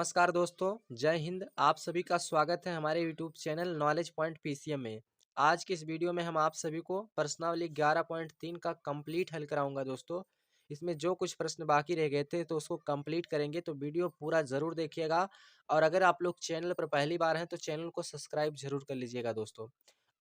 नमस्कार दोस्तों, जय हिंद। आप सभी का स्वागत है हमारे YouTube channel knowledge point PCM में। आज की इस वीडियो में हम आप सभी को प्रश्नावली 11.3 का कंप्लीट हल कराऊंगा दोस्तों। इसमें जो कुछ प्रश्न बाकी रह गए थे तो उसको कंप्लीट करेंगे, तो वीडियो पूरा ज़रूर देखिएगा। और अगर आप लोग चैनल पर पहली बार हैं तो चैनल को सब्सक्राइब जरूर कर लीजिएगा दोस्तों।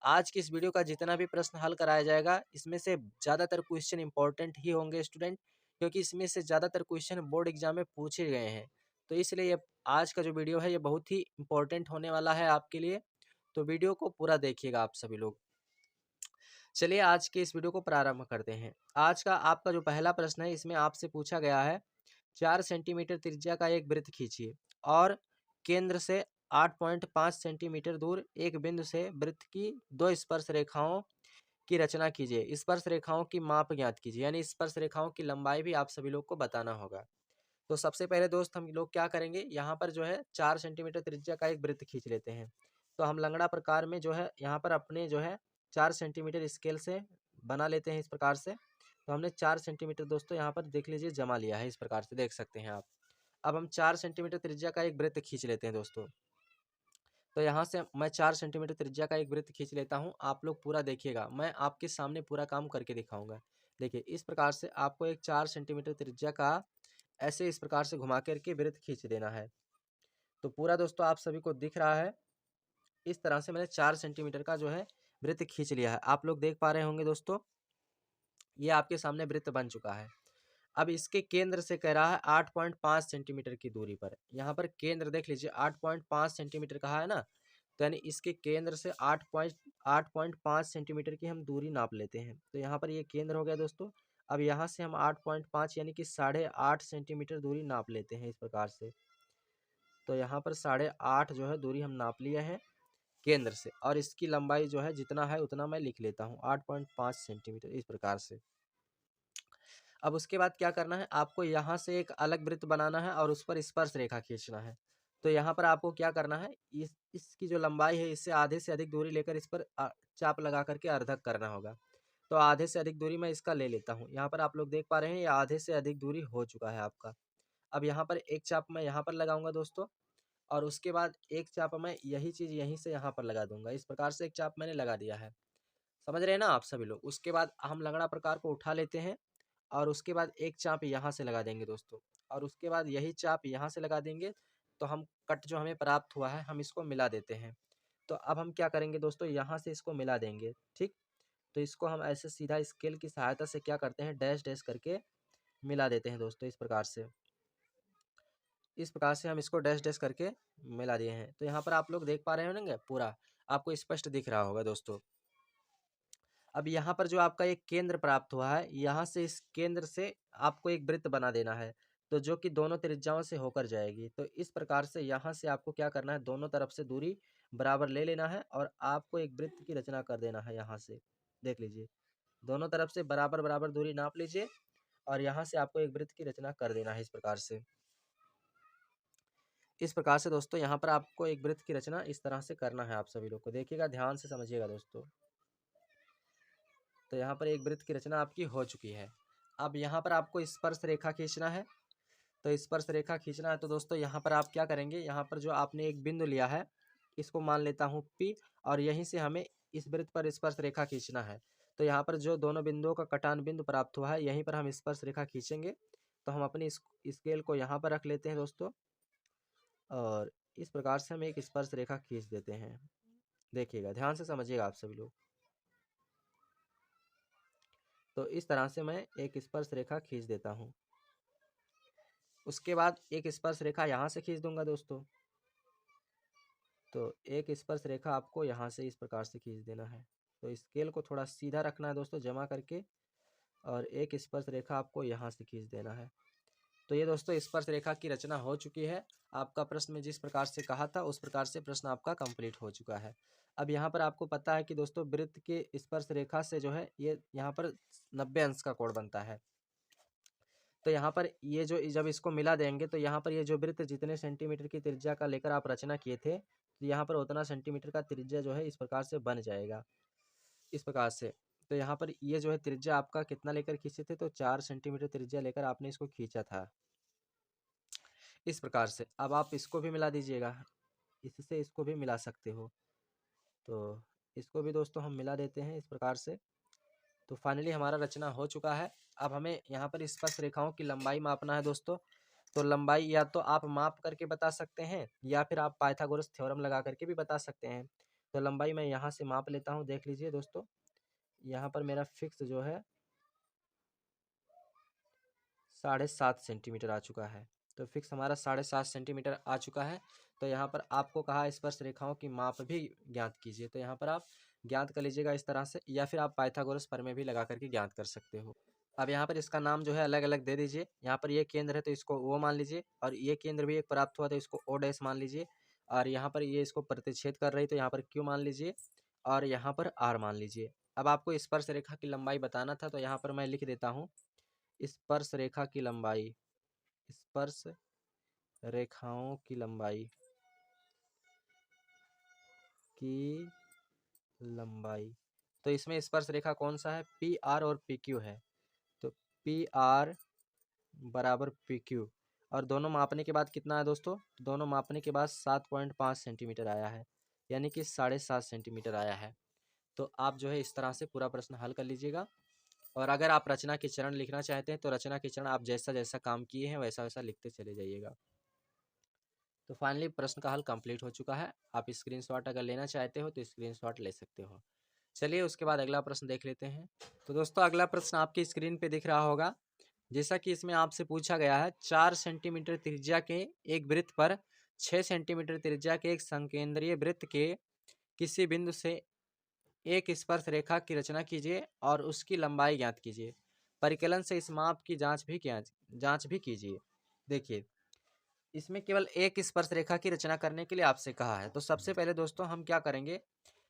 आज की इस वीडियो का जितना भी प्रश्न हल कराया जाएगा, इसमें से ज़्यादातर क्वेश्चन इंपॉर्टेंट ही होंगे स्टूडेंट, क्योंकि इसमें से ज़्यादातर क्वेश्चन बोर्ड एग्जाम में पूछे गए हैं। तो इसलिए ये आज का जो वीडियो है ये बहुत ही इम्पोर्टेंट होने वाला है आपके लिए। तो वीडियो को पूरा देखिएगा आप सभी लोग। चलिए आज के इस वीडियो को प्रारंभ करते हैं। आज का आपका जो पहला प्रश्न है, इसमें आपसे पूछा गया है 4 सेंटीमीटर त्रिज्या का एक वृत्त खींचिए और केंद्र से 8.5 सेंटीमीटर दूर एक बिंदु से वृत्त की दो स्पर्श रेखाओं की रचना कीजिए। स्पर्श रेखाओं की माप ज्ञात कीजिए, यानी स्पर्श रेखाओं की लंबाई भी आप सभी लोग को बताना होगा। तो सबसे पहले दोस्त हम लोग क्या करेंगे, यहाँ पर जो है 4 सेंटीमीटर त्रिज्या का एक वृत्त खींच लेते हैं। तो हम लंगड़ा प्रकार में जो है यहाँ पर अपने जो है 4 सेंटीमीटर स्केल से बना लेते हैं इस प्रकार से। तो हमने 4 सेंटीमीटर दोस्तों यहाँ पर देख लीजिए जमा लिया है, इस प्रकार से देख सकते हैं आप। अब हम 4 सेंटीमीटर त्रिज्या का एक वृत्त खींच लेते हैं दोस्तों। तो यहाँ से मैं 4 सेंटीमीटर त्रिज्या का एक वृत्त खींच लेता हूँ। आप लोग पूरा देखिएगा, मैं आपके सामने पूरा काम करके दिखाऊंगा। देखिए इस प्रकार से आपको एक 4 सेंटीमीटर त्रिज्या का ऐसे इस प्रकार से घुमा करके वृत्त खींच देना है। तो पूरा दोस्तों आप सभी को दिख रहा है, इस तरह से मैंने 4 सेंटीमीटर का जो है वृत्त खींच लिया है। आप लोग देख पा रहे होंगे दोस्तों, ये आपके सामने वृत्त बन चुका है। अब इसके केंद्र से कह रहा है 8.5 सेंटीमीटर की दूरी पर। यहाँ पर केंद्र देख लीजिए 8.5 सेंटीमीटर कहा है ना, तो यानी इसके केंद्र से 8.5 सेंटीमीटर की हम दूरी नाप लेते हैं। तो यहाँ पर ये केंद्र हो गया दोस्तों। अब यहाँ से हम 8.5 यानी कि 8.5 सेंटीमीटर दूरी नाप लेते हैं इस प्रकार से। तो यहाँ पर 8.5 जो है दूरी हम नाप लिए हैं केंद्र से, और इसकी लंबाई जो है जितना है उतना मैं लिख लेता हूँ 8.5 सेंटीमीटर इस प्रकार से। अब उसके बाद क्या करना है, आपको यहाँ से एक अलग वृत्त बनाना है और उस पर स्पर्श रेखा खींचना है। तो यहाँ पर आपको क्या करना है, इसकी जो लंबाई है इससे आधे से अधिक दूरी लेकर इस पर चाप लगा करके अर्धक करना होगा। तो आधे से अधिक दूरी मैं इसका ले लेता हूँ। यहाँ पर आप लोग देख पा रहे हैं ये आधे से अधिक दूरी हो चुका है आपका। अब यहाँ पर एक चाप मैं यहाँ पर लगाऊंगा दोस्तों, और उसके बाद एक चाप मैं यही चीज़ यहीं से यहाँ पर लगा दूंगा। इस प्रकार से एक चाप मैंने लगा दिया है। समझ रहे हैं ना आप सभी लोग। उसके बाद हम लंगड़ा प्रकार को उठा लेते हैं और उसके बाद एक चाप यहाँ से लगा देंगे दोस्तों, और उसके बाद यही चाप यहाँ से लगा देंगे। तो हम कट जो हमें प्राप्त हुआ है हम इसको मिला देते हैं। तो अब हम क्या करेंगे दोस्तों, यहाँ से इसको मिला देंगे, ठीक। तो इसको हम ऐसे सीधा स्केल की सहायता से क्या करते हैं, डैश डैश करके मिला देते हैं दोस्तों। इस प्रकार से हम इसको डैश डैश करके मिला दिए हैं। तो यहाँ पर आप लोग देख पा रहे होंगे, पूरा आपको स्पष्ट दिख रहा होगा दोस्तों। अब यहाँ पर जो आपका एक केंद्र प्राप्त हुआ है, यहाँ से इस केंद्र से आपको एक वृत्त बना देना है, तो जो कि दोनों त्रिज्याओं से होकर जाएगी। तो इस प्रकार से यहाँ से आपको क्या करना है, दोनों तरफ से दूरी बराबर ले लेना है और आपको एक वृत्त की रचना कर देना है। यहाँ से देख लीजिए, दोनों तरफ से बराबर बराबर दूरी नाप लीजिए और यहाँ से आपको एक वृत्त की रचना कर देना है इस प्रकार से दोस्तों। यहाँ पर आपको एक वृत्त की रचना इस तरह से करना है। आप सभी लोग को देखिएगा, ध्यान से समझिएगा दोस्तों। तो यहाँ पर एक वृत्त की रचना आपकी हो चुकी है। अब यहाँ पर आपको स्पर्श रेखा खींचना है। तो स्पर्श रेखा खींचना है तो दोस्तों यहाँ पर आप क्या करेंगे, यहाँ पर जो आपने एक बिंदु लिया है इसको मान लेता हूँ P, और यहीं से हमें इस वृत्त पर स्पर्श रेखा खींचना है। तो यहाँ पर जो दोनों बिंदुओं का कटान बिंदु प्राप्त हुआ है यहीं पर हम स्पर्श रेखा खींचेंगे। तो हम अपनी स्केल को यहाँ पर रख लेते हैं दोस्तों, और इस प्रकार से हम एक स्पर्श रेखा खींच देते हैं। देखिएगा, ध्यान से समझिएगा आप सभी लोग। तो इस तरह से मैं एक स्पर्श रेखा खींच देता हूँ। उसके बाद एक स्पर्श रेखा यहाँ से खींच दूंगा दोस्तों। तो एक स्पर्श रेखा आपको यहाँ से इस प्रकार से खींच देना है। तो स्केल को थोड़ा सीधा रखना है दोस्तों जमा करके, और एक स्पर्श रेखा आपको यहाँ से खींच देना है। तो ये दोस्तों स्पर्श रेखा की रचना हो चुकी है। आपका प्रश्न में जिस प्रकार से कहा था उस प्रकार से प्रश्न आपका कंप्लीट हो चुका है। अब यहाँ पर आपको पता है कि दोस्तों वृत्त के स्पर्श रेखा से जो है ये यहाँ पर 90 अंश का कोण बनता है। तो यहाँ पर ये जो जब इसको मिला देंगे तो यहाँ पर ये जो वृत्त जितने सेंटीमीटर की त्रिज्या का लेकर आप रचना किए थे, तो यहाँ पर उतना सेंटीमीटर का त्रिज्या जो है इस प्रकार से बन जाएगा, इस प्रकार से। तो यहाँ पर ये जो है त्रिज्या आपका कितना लेकर खींचे थे, तो 4 सेंटीमीटर त्रिज्या लेकर आपने इसको खींचा था। इस प्रकार से। अब आप इसको भी मिला दीजिएगा, इससे इसको भी मिला सकते हो। तो इसको भी दोस्तों हम मिला देते हैं इस प्रकार से। तो फाइनली हमारा रचना हो चुका है। अब हमें यहाँ पर स्पर्श रेखाओं की लंबाई मापना है दोस्तों। तो लंबाई या तो आप माप करके बता सकते हैं या फिर आप पाइथागोरस थ्योरम लगा करके भी बता सकते हैं। तो लंबाई मैं यहाँ से माप लेता हूँ, देख लीजिए दोस्तों। यहाँ पर मेरा फिक्स जो है 7.5 सेंटीमीटर आ चुका है। तो फिक्स हमारा 7.5 सेंटीमीटर आ चुका है। तो यहाँ पर आपको कहा स्पर्श रेखाओं की माप भी ज्ञात कीजिए। तो यहाँ पर आप ज्ञात कर लीजिएगा इस तरह से, या फिर आप पाइथागोरस प्रमेय भी लगा करके ज्ञात कर सकते हो। अब यहाँ पर इसका नाम जो है अलग अलग दे दीजिए। यहाँ पर ये केंद्र है तो इसको ओ मान लीजिए, और ये केंद्र भी एक प्राप्त हुआ तो इसको ओ डैश मान लीजिए, और यहाँ पर ये इसको प्रतिच्छेद कर रही तो यहाँ पर क्यू मान लीजिए, और यहाँ पर आर मान लीजिए। अब आपको स्पर्श रेखा की लंबाई बताना था, तो यहाँ पर मैं लिख देता हूँ स्पर्श रेखा की लंबाई, स्पर्श रेखाओं की लंबाई की लंबाई। तो इसमें स्पर्श रेखा कौन सा है, पी आर और पी क्यू है। तो पी आर बराबर पी क्यू, और दोनों मापने के बाद कितना है दोस्तों, दोनों मापने के बाद 7.5 सेंटीमीटर आया है, यानी कि 7.5 सेंटीमीटर आया है। तो आप जो है इस तरह से पूरा प्रश्न हल कर लीजिएगा। और अगर आप रचना के चरण लिखना चाहते हैं तो रचना के चरण आप जैसा जैसा काम किए हैं वैसा वैसा लिखते चले जाइएगा। तो फाइनली प्रश्न का हल कंप्लीट हो चुका है। आप स्क्रीनशॉट अगर लेना चाहते हो तो स्क्रीनशॉट ले सकते हो। चलिए उसके बाद अगला प्रश्न देख लेते हैं। तो दोस्तों अगला प्रश्न आपकी स्क्रीन पे दिख रहा होगा। जैसा कि इसमें आपसे पूछा गया है, 4 सेंटीमीटर त्रिज्या के एक वृत्त पर 6 सेंटीमीटर त्रिज्या के एक संकेंद्रीय वृत्त के किसी बिंदु से एक स्पर्श रेखा की रचना कीजिए और उसकी लंबाई ज्ञात कीजिए। परिकलन से इस माप की जांच भी कीजिए। देखिए, इसमें केवल एक स्पर्श रेखा की रचना करने के लिए आपसे कहा है। तो सबसे पहले दोस्तों हम क्या करेंगे,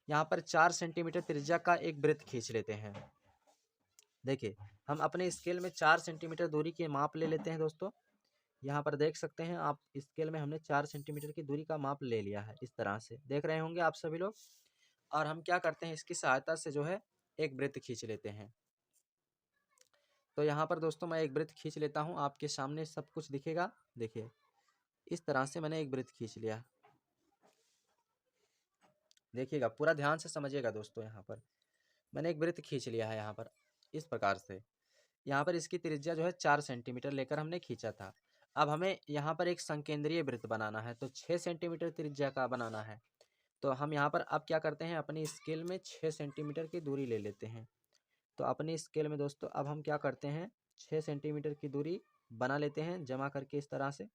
यहाँ पर 4 सेंटीमीटर त्रिज्या का एक वृत्त खींच लेते हैं। देखिए, हम अपने स्केल में 4 सेंटीमीटर दूरी के माप ले लेते हैं दोस्तों। यहाँ पर देख सकते हैं आप, स्केल में हमने 4 सेंटीमीटर की दूरी का माप ले लिया है, इस तरह से देख रहे होंगे आप सभी लोग। और हम क्या करते हैं, इसकी सहायता से जो है एक वृत्त खींच लेते हैं। तो यहाँ पर दोस्तों मैं एक वृत्त खींच लेता हूँ, आपके सामने सब कुछ दिखेगा। देखिए, इस तरह से मैंने एक वृत्त खींच लिया। देखिएगा, पूरा ध्यान से समझिएगा दोस्तों। यहाँ पर मैंने एक वृत्त खींच लिया है यहाँ पर, इस प्रकार से। यहाँ पर इसकी त्रिज्या जो है 4 सेंटीमीटर लेकर हमने खींचा था। अब हमें यहाँ पर एक संकेंद्रीय वृत्त बनाना है, तो 6 सेंटीमीटर त्रिज्या का बनाना है। तो हम यहाँ पर अब क्या करते हैं, अपनी स्केल में 6 सेंटीमीटर की दूरी ले लेते हैं। तो अपनी स्केल में दोस्तों अब हम क्या करते हैं, 6 सेंटीमीटर की दूरी बना लेते हैं, जमा करके इस तरह से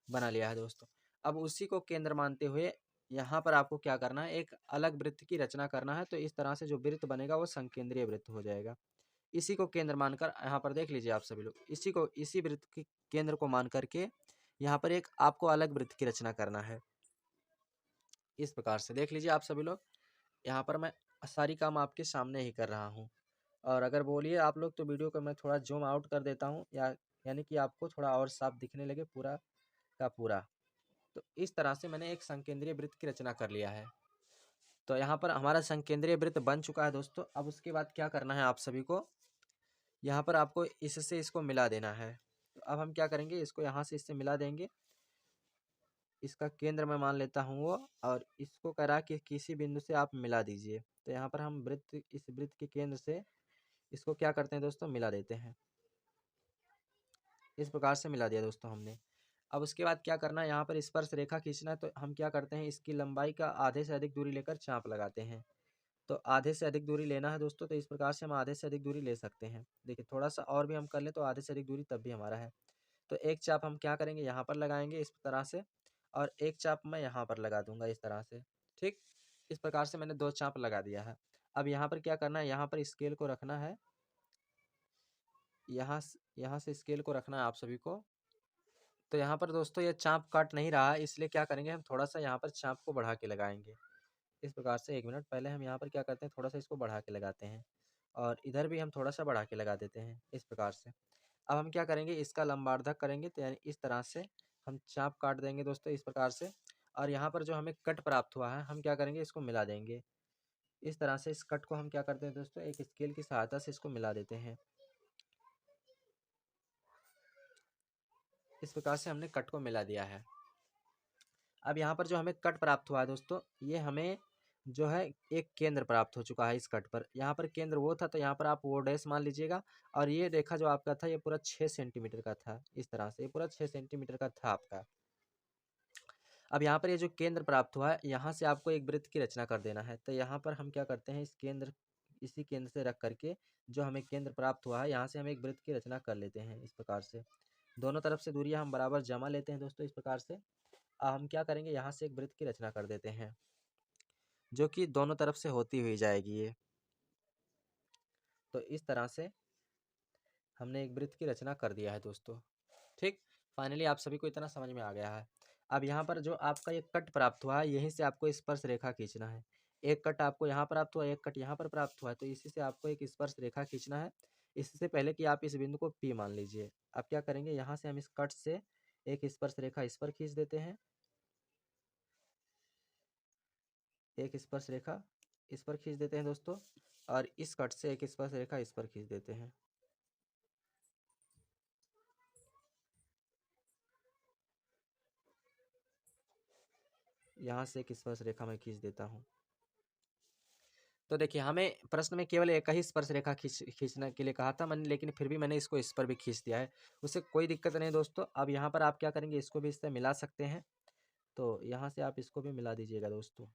बना लिया है दोस्तों। अब उसी को केंद्र मानते हुए यहाँ पर आपको क्या करना है, एक अलग वृत्त की रचना करना है। तो इस तरह से जो वृत्त बनेगा वो संकेंद्रीय वृत्त हो जाएगा। इसी को केंद्र मानकर यहाँ पर देख लीजिए आप सभी लोग, इसी वृत्त के केंद्र को मान करके यहाँ पर एक आपको अलग वृत्त की रचना करना है। इस प्रकार से देख लीजिए आप सभी लोग, यहाँ पर मैं सारी काम आपके सामने ही कर रहा हूँ। और अगर बोलिए आप लोग तो वीडियो को मैं थोड़ा जूम आउट कर देता हूँ, यानी कि आपको थोड़ा और साफ दिखने लगे पूरा का पूरा। तो इस तरह से मैंने एक संकेंद्रीय वृत्त की रचना कर लिया है। तो यहाँ पर हमारा संकेंद्रीय वृत्त बन चुका है दोस्तों। अब उसके बाद क्या करना है आप सभी को, यहाँ पर आपको इससे इसको मिला देना है। तो अब हम क्या करेंगे, इसको यहाँ से इससे मिला देंगे। इसका केंद्र मैं मान लेता हूँ वो, और इसको करा कि किसी बिंदु से आप मिला दीजिए। तो यहाँ पर हम इस वृत्त के केंद्र से इसको क्या करते हैं दोस्तों, मिला देते हैं। इस प्रकार से मिला दिया दोस्तों हमने। अब उसके बाद क्या करना है, यहाँ पर स्पर्श रेखा खींचना है। तो हम क्या करते हैं, इसकी लंबाई का आधे से अधिक दूरी लेकर चाप लगाते हैं। तो आधे से अधिक दूरी लेना है दोस्तों, तो इस प्रकार से हम आधे से अधिक दूरी ले सकते हैं। देखिए, थोड़ा सा और भी हम कर लें तो आधे से अधिक दूरी तब भी हमारा है। तो एक चाप हम क्या करेंगे, यहाँ पर लगाएंगे इस तरह से, और एक चाप मैं यहाँ पर लगा दूंगा इस तरह से। ठीक, इस प्रकार से मैंने 2 चाप लगा दिया है। अब यहाँ पर क्या करना है, यहाँ पर स्केल को रखना है, यहाँ से स्केल को रखना है आप सभी को। तो यहाँ पर दोस्तों ये चाप काट नहीं रहा है, इसलिए क्या करेंगे, हम थोड़ा सा यहाँ पर चाप को बढ़ा के लगाएंगे। इस प्रकार से 1 मिनट पहले हम यहाँ पर क्या करते हैं, थोड़ा सा इसको बढ़ा के लगाते हैं, और इधर भी हम थोड़ा सा बढ़ा के लगा देते हैं इस प्रकार से। अब हम क्या करेंगे, इसका लंबार्धक करेंगे, तो यानी इस तरह से हम चाप काट देंगे दोस्तों इस प्रकार से। और यहाँ पर जो हमें कट प्राप्त हुआ है, हम क्या करेंगे, इसको मिला देंगे इस तरह से। इस कट को हम क्या करते हैं दोस्तों, एक स्केल की सहायता से इसको मिला देते हैं इस प्रकार से हमने कट को मिला दिया है। अब यहाँ पर जो हमें कट प्राप्त हुआ है दोस्तों, ये हमें जो है एक केंद्र प्राप्त हो चुका है इस कट पर। यहाँ पर केंद्र वो था तो यहाँ पर आप वो डैश मान लीजिएगा, और ये रेखा जो आपका था ये पूरा 6 सेंटीमीटर का था। इस तरह से ये पूरा 6 सेंटीमीटर का था आपका। अब यहाँ पर ये जो केंद्र प्राप्त हुआ है, यहाँ से आपको एक वृत्त की रचना कर देना है। तो यहाँ पर हम क्या करते हैं, इसी केंद्र से रख करके जो हमें केंद्र प्राप्त हुआ है, यहाँ से हम एक वृत्त की रचना कर लेते हैं इस प्रकार से। दोनों तरफ से दूरियां हम बराबर जमा लेते हैं दोस्तों इस प्रकार से। हम क्या करेंगे, यहाँ से एक वृत्त की रचना कर देते हैं जो कि दोनों तरफ से होती हुई जाएगी ये। तो इस तरह से हमने एक वृत्त की रचना कर दिया है दोस्तों। ठीक, फाइनली आप सभी को इतना समझ में आ गया है। अब यहाँ पर जो आपका ये कट प्राप्त हुआ है, यहीं से आपको स्पर्श रेखा खींचना है। एक कट आपको यहाँ प्राप्त हुआ, एक कट यहाँ पर प्राप्त हुआ है, तो इसी से आपको एक स्पर्श रेखा खींचना है। इससे पहले कि आप इस बिंदु को P मान लीजिए, अब क्या करेंगे, यहाँ से हम इस कट से एक स्पर्श रेखा इस पर खींच देते हैं, एक स्पर्श रेखा इस पर खींच देते हैं दोस्तों, और इस कट से एक स्पर्श रेखा इस पर खींच देते हैं। यहाँ से एक स्पर्श रेखा मैं खींच देता हूँ। तो देखिए, हमें प्रश्न में केवल एक ही स्पर्श रेखा खींचने के लिए कहा था मैंने, लेकिन फिर भी मैंने इसको इस पर भी खींच दिया है, उससे कोई दिक्कत नहीं दोस्तों। अब यहाँ पर आप क्या करेंगे, इसको भी इससे मिला सकते हैं। तो यहाँ से आप इसको भी मिला दीजिएगा दोस्तों।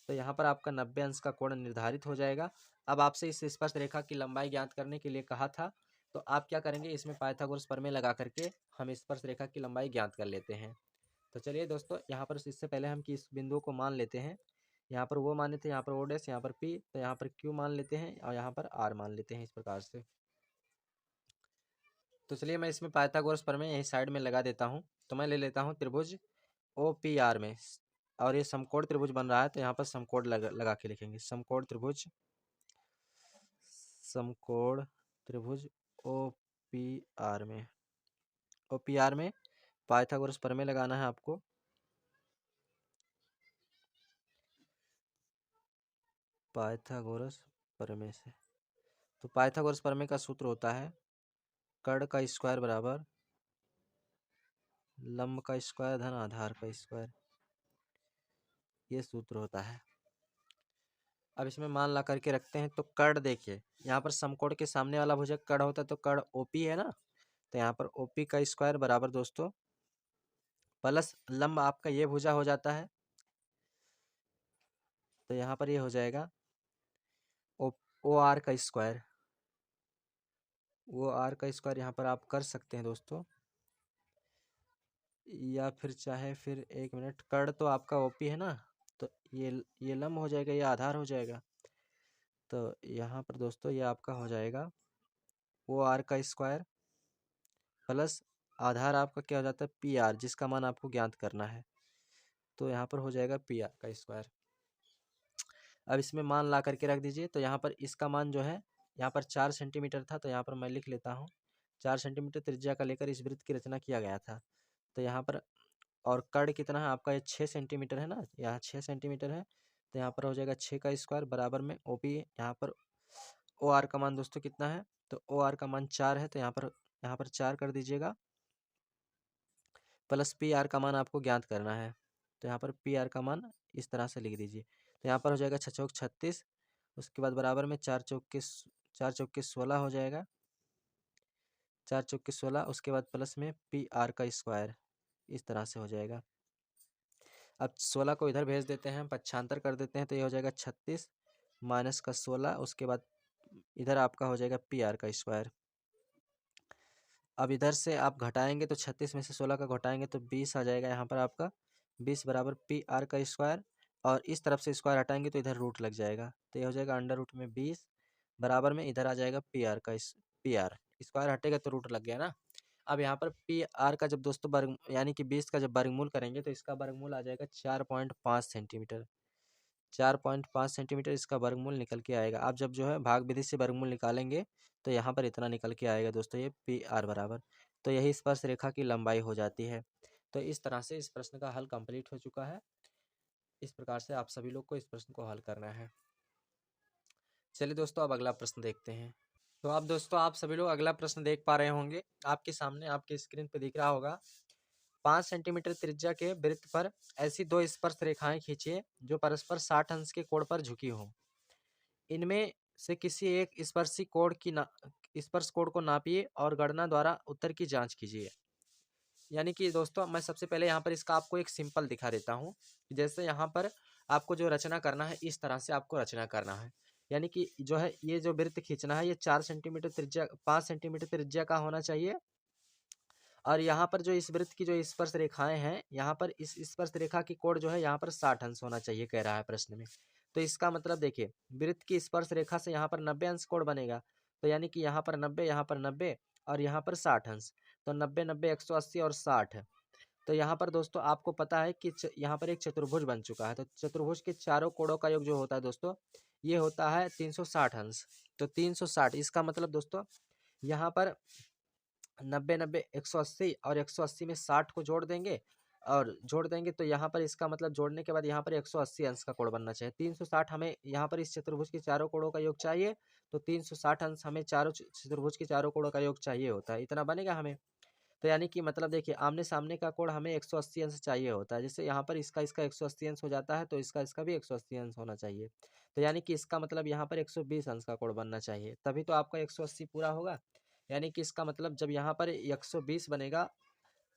तो यहाँ पर आपका 90 अंश का कोण निर्धारित हो जाएगा। अब आपसे इस स्पर्श रेखा की लंबाई ज्ञात करने के लिए कहा था, तो आप क्या करेंगे, इसमें पाइथागोरस प्रमेय लगा करके हम स्पर्श रेखा की लंबाई ज्ञात कर लेते हैं। तो चलिए दोस्तों, यहाँ पर इससे पहले हम किस बिंदु को मान लेते हैं। यहाँ पर वो मान लेते हैं, यहाँ पर ओ डैश, यहाँ पर पी, तो यहाँ पर क्यू मान लेते हैं, और यहाँ पर आर मान लेते हैं इस प्रकार से। तो चलिए मैं इसमें पाइथागोरस प्रमेय यही साइड में लगा देता हूँ। तो मैं ले लेता हूँ त्रिभुज ओ पी आर में, और ये समकोण त्रिभुज बन रहा है, तो यहाँ पर समकोण लगा के लिखेंगे, समकोण त्रिभुज, समकोण त्रिभुज ओ पी आर में, ओ पी आर में पाइथागोरस प्रमेय लगाना है आपको। पाइथागोरस प्रमेय से, तो पाइथागोरस प्रमेय का सूत्र होता है कर्ण का स्क्वायर बराबर लंब का स्क्वायर धन आधार का स्क्वायर, ये सूत्र होता है। अब इसमें मान ला करके रखते हैं। तो कर्ण देखिए, यहाँ पर समकोण के सामने वाला भुजक कर्ण होता है, तो कर्ण ओपी है ना, तो यहाँ पर ओपी का स्क्वायर बराबर दोस्तों प्लस लंब आपका ये भुजा हो जाता है, तो यहाँ पर ये हो जाएगा ओ आर का स्क्वायर। वो आर का स्क्वायर यहाँ पर आप कर सकते हैं दोस्तों, या फिर चाहे फिर एक मिनट, कर्ण तो आपका ओपी है ना, तो ये लंब हो जाएगा, ये आधार हो जाएगा। तो यहाँ पर दोस्तों ये आपका हो जाएगा ओ आर का स्क्वायर प्लस आधार आपका क्या हो जाता है पी आर, जिसका मान आपको ज्ञात करना है। तो यहाँ पर हो जाएगा पी आर का स्क्वायर। अब इसमें मान ला करके रख दीजिए। तो यहाँ पर इसका मान जो है, यहाँ पर 4 सेंटीमीटर था, तो यहाँ पर मैं लिख लेता हूँ 4 सेंटीमीटर त्रिज्या का लेकर इस वृत्त की रचना किया गया था। तो यहाँ पर, और कर्ण कितना है आपका, ये 6 सेंटीमीटर है ना, यहाँ 6 सेंटीमीटर है, तो यहाँ पर हो जाएगा 6 का स्क्वायर बराबर में ओ पी, यहाँ पर ओ आर का मान दोस्तों कितना है, तो ओ आर का मान 4 है, तो यहाँ पर 4 कर दीजिएगा, प्लस पी आर का मान आपको ज्ञात करना है। तो यहाँ पर पी आर का मान इस तरह से लिख दीजिए। तो यहाँ पर हो जाएगा 6 चौक 36, उसके बाद बराबर में 4 चौक के 16 हो जाएगा, 4 चौक के 16, उसके बाद प्लस में पी आर का स्क्वायर, इस तरह से हो जाएगा। अब 16 को इधर भेज देते हैं, पक्षांतर कर देते हैं, तो ये हो जाएगा 36 माइनस का 16, उसके बाद इधर आपका हो जाएगा पी आर का स्क्वायर। अब इधर से आप घटाएंगे तो 36 में से 16 का घटाएंगे तो 20 आ जाएगा, यहाँ पर आपका 20 बराबर पी आर का स्क्वायर, और इस तरफ से स्क्वायर हटाएंगे तो इधर रूट लग जाएगा, तो ये हो जाएगा अंडर रूट में 20 बराबर में इधर आ जाएगा पी आर का पी आर, स्क्वायर हटेगा तो रूट लग गया ना। अब यहाँ पर पी आर का जब दोस्तों वर्ग यानी कि 20 का जब वर्गमूल करेंगे तो इसका वर्गमूल आ जाएगा 4.5 सेंटीमीटर, 4.5 सेंटीमीटर इसका वर्गमूल निकल के आएगा। आप जब जो है भाग विधि से वर्गमूल निकालेंगे तो यहाँ पर इतना निकल के आएगा दोस्तों, ये पी आर बराबर, तो यही स्पर्श रेखा की लंबाई हो जाती है। तो इस तरह से इस प्रश्न का हल कंप्लीट हो चुका है। इस प्रकार से आप सभी लोग को इस प्रश्न को हल करना है। चलिए दोस्तों, अब अगला प्रश्न देखते हैं। तो आप दोस्तों आप सभी लोग अगला प्रश्न देख पा रहे होंगे, आपके सामने आपके स्क्रीन पे दिख रहा होगा। 5 सेंटीमीटर त्रिज्या के वृत्त पर ऐसी दो स्पर्श रेखाएं खींचिए जो परस्पर 60 अंश के कोण पर झुकी हों। इनमें से किसी एक स्पर्श कोण को नापिए और गणना द्वारा उत्तर की जांच कीजिए। यानी कि दोस्तों मैं सबसे पहले यहाँ पर इसका आपको एक सिंपल दिखा देता हूँ। जैसे यहाँ पर आपको जो रचना करना है, इस तरह से आपको रचना करना है। यानी कि जो है ये जो वृत्त खींचना है, ये 4 सेंटीमीटर त्रिज्या 5 सेंटीमीटर त्रिज्या का होना चाहिए। और यहाँ पर जो इस वृत्त की जो स्पर्श रेखाएं हैं, यहाँ पर इस स्पर्श रेखा की कोण जो है यहाँ पर 60 अंश होना चाहिए, कह रहा है प्रश्न में। तो इसका मतलब देखिए, वृत्त की स्पर्श रेखा से यहाँ पर 90 अंश कोण बनेगा। तो यानी कि यहाँ पर 90, यहाँ पर 90 और यहाँ पर 60 अंश। तो 90 90 180 और 60। तो यहाँ पर दोस्तों आपको पता है कि यहाँ पर एक चतुर्भुज बन चुका है। तो चतुर्भुज के चारों कोणों का योग जो होता है दोस्तों, ये होता है 360 अंश। तो 360, इसका मतलब दोस्तों यहाँ पर 90 90 180 और 180 में 60 को जोड़ देंगे तो यहाँ पर इसका मतलब जोड़ने के बाद यहाँ पर 180 अंश का कोण बनना चाहिए। 360 हमें यहाँ पर इस चतुर्भुज के चारों कोणों का योग चाहिए। तो 360 अंश हमें चारों चतुर्भुज के चारों कोणों का योग चाहिए होता है, इतना बनेगा हमें। तो यानी कि मतलब देखिए, आमने सामने का कोण हमें 180 अंश चाहिए होता है। जैसे यहाँ पर इसका इसका 180 अंश हो जाता है, तो इसका इसका भी 180 अंश होना चाहिए। तो यानी कि इसका मतलब यहाँ पर 120 अंश का कोण बनना चाहिए, तभी तो आपका 180 पूरा होगा। यानी कि इसका मतलब जब यहाँ पर 120 बनेगा,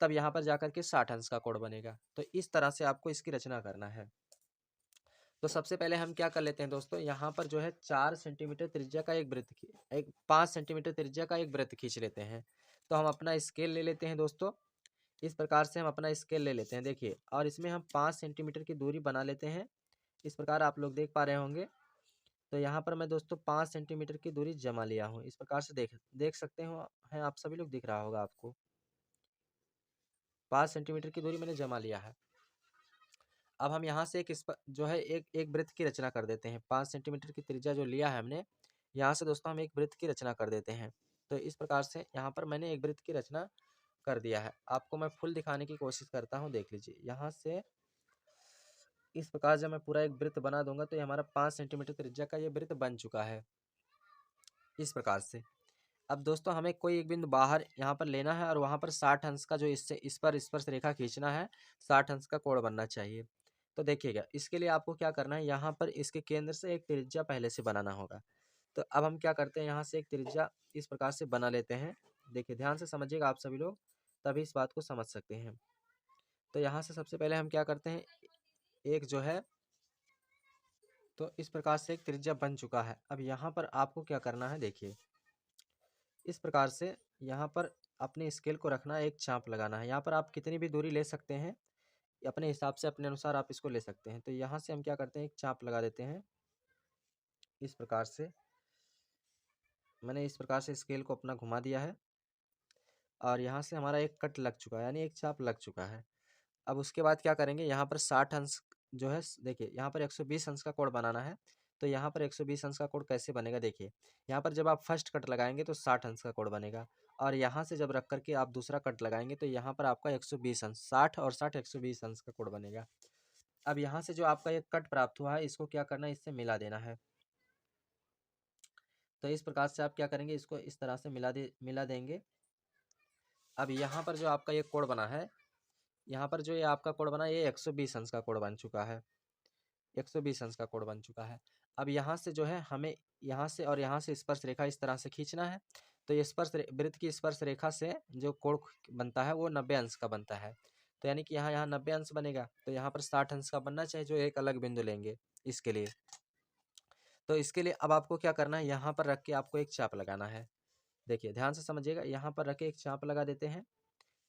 तब यहाँ पर जाकर के 60 अंश का कोण बनेगा। तो इस तरह से आपको इसकी रचना करना है। तो सबसे पहले हम क्या कर लेते हैं दोस्तों, यहाँ पर जो है 4 सेंटीमीटर त्रिज्या का एक 5 सेंटीमीटर त्रिज्या का एक वृत्त खींच लेते हैं। तो हम अपना स्केल ले लेते हैं दोस्तों। इस प्रकार से हम अपना स्केल ले लेते हैं, देखिए, और इसमें हम 5 सेंटीमीटर की दूरी बना लेते हैं। इस प्रकार आप लोग देख पा रहे होंगे। तो यहाँ पर मैं दोस्तों 5 सेंटीमीटर की दूरी जमा लिया हूँ। इस प्रकार से देख देख सकते हो हैं आप सभी लोग, दिख रहा होगा आपको। 5 सेंटीमीटर की दूरी मैंने जमा लिया है। अब हम यहाँ से जो है एक एक वृत्त की रचना कर देते हैं। 5 सेंटीमीटर की त्रिज्या जो लिया है हमने, यहाँ से दोस्तों हम एक वृत्त की रचना कर देते हैं। तो इस प्रकार से यहाँ पर मैंने एक वृत्त की रचना कर दिया है। आपको मैं फुल दिखाने की कोशिश करता हूँ, देख लीजिए। यहाँ से इस प्रकार जब मैं पूरा एक वृत्त बना दूंगा, तो ये हमारा 5 सेंटीमीटर त्रिज्या का ये वृत्त बन चुका है, इस प्रकार से। अब दोस्तों हमें कोई एक बिंदु बाहर यहाँ पर लेना है और वहाँ पर 60 अंश का जो इससे इस पर स्पर्श रेखा खींचना है, 60 अंश का कोण बनना चाहिए। तो देखिएगा, इसके लिए आपको क्या करना है, यहाँ पर इसके केंद्र से एक त्रिज्या पहले से बनाना होगा। तो अब हम क्या करते हैं, यहाँ से एक त्रिज्या इस प्रकार से बना लेते हैं। देखिए, ध्यान से समझिएगा आप सभी लोग, तभी इस बात को समझ सकते हैं। तो यहाँ से सबसे पहले हम क्या करते हैं, एक जो है, तो इस प्रकार से एक त्रिज्या बन चुका है। अब यहाँ पर आपको क्या करना है, देखिए, इस प्रकार से यहाँ पर अपने स्केल को रखना है, एक चाप लगाना है। यहाँ पर आप कितनी भी दूरी ले सकते हैं, अपने हिसाब से अपने अनुसार आप इसको ले सकते हैं। तो यहाँ से हम क्या करते हैं, एक चाप लगा देते हैं। इस प्रकार से मैंने इस प्रकार से स्केल को अपना घुमा दिया है और यहाँ से हमारा एक कट लग चुका है, यानी एक चाप लग चुका है। अब उसके बाद क्या करेंगे, यहाँ पर 60 अंश जो है, देखिए यहाँ पर 120 अंश का कोण बनाना है। तो यहाँ पर 120 अंश का कोण कैसे बनेगा, देखिए, यहाँ पर जब आप फर्स्ट कट लगाएंगे तो 60 अंश का कोण बनेगा। और यहाँ से जब रख करके आप दूसरा कट लगाएंगे तो यहाँ पर आपका 120 अंश, 60 और 60 120 अंश का कोण बनेगा। अब यहाँ से जो आपका एक कट प्राप्त हुआ है, इसको क्या करना है, इससे मिला देना है। तो इस प्रकार से आप क्या करेंगे, इसको इस तरह से मिला देंगे। अब यहाँ पर जो आपका ये कोण बना है, यहाँ पर जो ये आपका कोण बना, ये 120 अंश का कोण बन चुका है। 120 अंश का कोण बन चुका है। अब यहाँ से जो है हमें यहाँ से और यहाँ से स्पर्श रेखा इस तरह से खींचना है। तो ये वृत्त की स्पर्श रेखा से जो कोण बनता है वो 90 अंश का बनता है। तो यानी कि यहाँ यहाँ 90 अंश बनेगा, तो यहाँ पर 60 अंश का बनना चाहिए, जो एक अलग बिंदु लेंगे इसके लिए। तो इसके लिए अब आपको क्या करना है, यहाँ पर रख के आपको एक चाप लगाना है। देखिए, ध्यान से समझिएगा, यहाँ पर रख के एक चाप लगा देते हैं।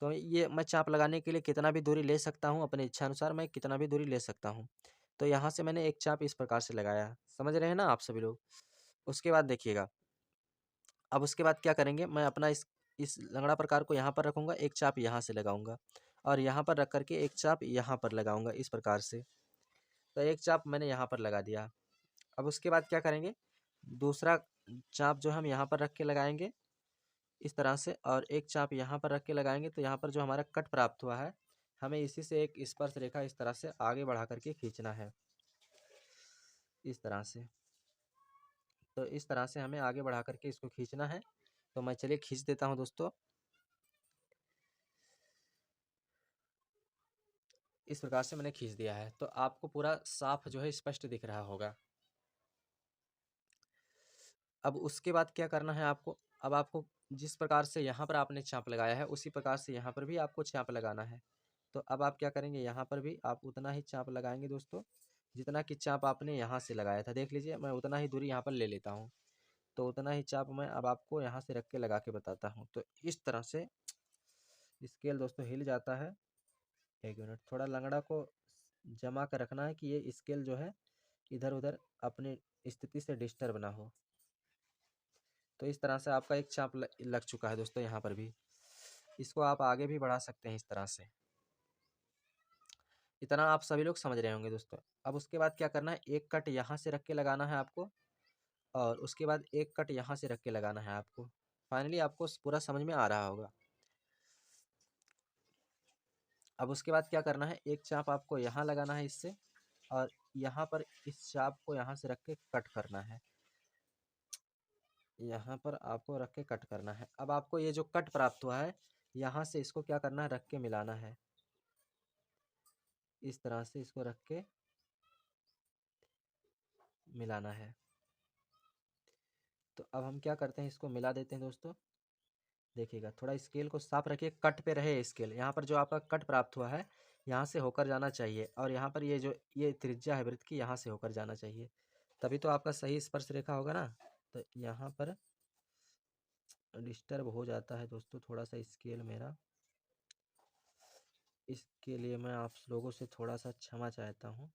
तो ये मैं चाप लगाने के लिए कितना भी दूरी ले सकता हूँ, अपनी इच्छा अनुसार मैं कितना भी दूरी ले सकता हूँ। तो यहाँ से मैंने एक चाप इस प्रकार से लगाया, समझ रहे हैं ना आप सभी लोग। उसके बाद देखिएगा, अब उसके बाद क्या करेंगे, मैं अपना इस लंगड़ा प्रकार को यहाँ पर रखूँगा, एक चाप यहाँ से लगाऊंगा और यहाँ पर रख करके एक चाप यहाँ पर लगाऊंगा, इस प्रकार से। तो एक चाप मैंने यहाँ पर लगा दिया। अब उसके बाद क्या करेंगे, दूसरा चाप जो हम यहाँ पर रख के लगाएंगे इस तरह से, और एक चाप यहाँ पर रख के लगाएंगे। तो यहाँ पर जो हमारा कट प्राप्त हुआ है, हमें इसी से एक स्पर्श रेखा इस तरह से आगे बढ़ा करके खींचना है, इस तरह से। तो इस तरह से हमें आगे बढ़ा करके इसको खींचना है। तो मैं चलिए खींच देता हूँ दोस्तों। इस प्रकार से मैंने खींच दिया है, तो आपको पूरा साफ जो है स्पष्ट दिख रहा होगा। अब उसके बाद क्या करना है आपको, अब आपको जिस प्रकार से यहाँ पर आपने चाप लगाया है उसी प्रकार से यहाँ पर भी आपको चाप लगाना है। तो अब आप क्या करेंगे, यहाँ पर भी आप उतना ही चाप लगाएंगे दोस्तों, जितना कि चाप आपने यहाँ से लगाया था। देख लीजिए, मैं उतना ही दूरी यहाँ पर ले लेता हूँ। तो उतना ही चाप मैं अब आपको यहाँ से रख के लगा के बताता हूँ। तो इस तरह से स्केल दोस्तों हिल जाता है। एक मिनट, थोड़ा लंगड़ा को जमा कर रखना है कि ये स्केल जो है इधर उधर अपनी स्थिति से डिस्टर्ब ना हो। तो इस तरह से आपका एक चाप लग चुका है दोस्तों यहाँ पर भी। इसको आप आगे भी बढ़ा सकते हैं इस तरह से। इतना आप सभी लोग समझ रहे होंगे दोस्तों। अब उसके बाद क्या करना है, एक कट यहाँ से रख के लगाना है आपको, और उसके बाद एक कट यहाँ से रख के लगाना है आपको। फाइनली आपको पूरा समझ में आ रहा होगा। अब उसके बाद क्या करना है, एक चाप आपको यहाँ लगाना है इससे, और यहाँ पर इस चाप को यहाँ से रख के कट करना है। यहाँ पर आपको रख के कट करना है। अब आपको ये जो कट प्राप्त हुआ है, यहाँ से इसको क्या करना है, रख के मिलाना है। इस तरह से इसको रख के मिलाना है। तो अब हम क्या करते हैं, इसको मिला देते हैं दोस्तों। देखिएगा, थोड़ा स्केल को साफ रखिए, कट पे रहे स्केल। यहाँ पर जो आपका कट प्राप्त हुआ है यहाँ से होकर जाना चाहिए, और यहाँ पर ये जो ये त्रिज्या है वृत्त की, यहाँ से होकर जाना चाहिए, तभी तो आपका सही स्पर्श रेखा होगा ना। तो यहाँ पर डिस्टर्ब हो जाता है दोस्तों थोड़ा सा स्केल मेरा, इसके लिए मैं आप लोगों से थोड़ा सा क्षमा चाहता हूँ।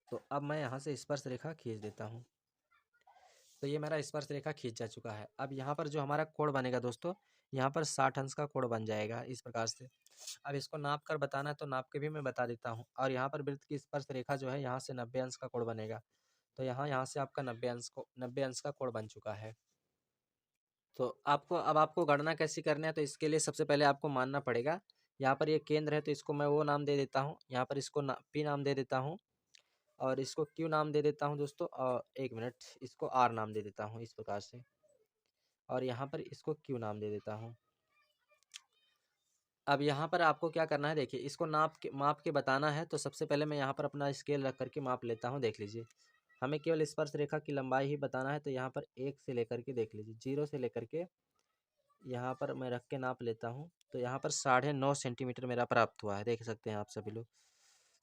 तो अब मैं यहाँ से स्पर्श रेखा खींच देता हूँ। तो ये मेरा स्पर्श रेखा खींच जा चुका है। अब यहाँ पर जो हमारा कोण बनेगा दोस्तों, यहाँ पर 60 अंश का कोण बन जाएगा इस प्रकार से। अब इसको नाप कर बताना है तो नाप के भी मैं बता देता हूँ। और यहाँ पर वृत्त की स्पर्श रेखा जो है यहाँ से 90 अंश का कोण बनेगा। तो यहाँ से आपका 90 अंश का कोण बन चुका है। तो आपको गणना कैसी करनी है, तो इसके लिए सबसे पहले आपको मानना पड़ेगा, यहाँ पर ये केंद्र है तो इसको मैं वो नाम दे देता हूँ, यहाँ पर इसको पी नाम दे देता हूँ, और इसको क्यू नाम दे देता हूँ दोस्तों, और एक मिनट, इसको आर नाम दे देता हूँ इस प्रकार से, और यहाँ पर इसको क्यू नाम दे देता हूँ। अब यहाँ पर आपको क्या करना है, देखिए इसको माप के बताना है। तो सबसे पहले मैं यहाँ पर अपना स्केल रख करके माप लेता हूँ। देख लीजिए, हमें केवल स्पर्श रेखा की लंबाई ही बताना है। तो यहाँ पर 1 से लेकर के, देख लीजिए 0 से लेकर के यहाँ पर मैं रख के नाप लेता हूँ। तो यहाँ पर 9.5 सेंटीमीटर मेरा प्राप्त हुआ है, देख सकते हैं आप सभी लोग,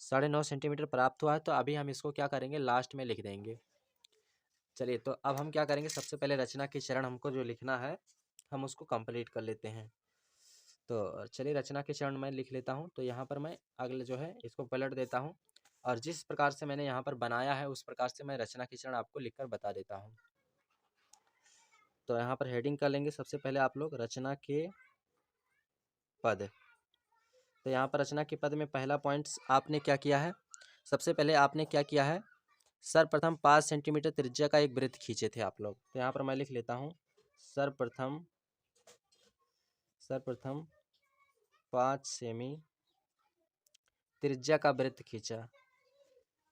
9.5 सेंटीमीटर प्राप्त हुआ है। तो अभी हम इसको क्या करेंगे, लास्ट में लिख देंगे। चलिए, तो अब हम क्या करेंगे, सबसे पहले रचना के चरण हमको जो लिखना है हम उसको कंप्लीट कर लेते हैं। तो चलिए, रचना के चरण मैं लिख लेता हूँ। तो यहाँ पर मैं अगले जो है इसको पलट देता हूँ, और जिस प्रकार से मैंने यहाँ पर बनाया है उस प्रकार से मैं रचना के चरण आपको लिखकर बता देता हूँ। तो यहाँ पर हेडिंग कर लेंगे सबसे पहले आप लोग, रचना के पद। तो यहाँ पर रचना के पद में पहला पॉइंट आपने क्या किया है, सबसे पहले आपने क्या किया है, सर्वप्रथम 5 सेंटीमीटर त्रिज्या का एक वृत्त खींचे थे आप लोग। तो यहाँ पर मैं लिख लेता हूँ, सर्वप्रथम 5 सेमी त्रिज्या का वृत्त खींचा,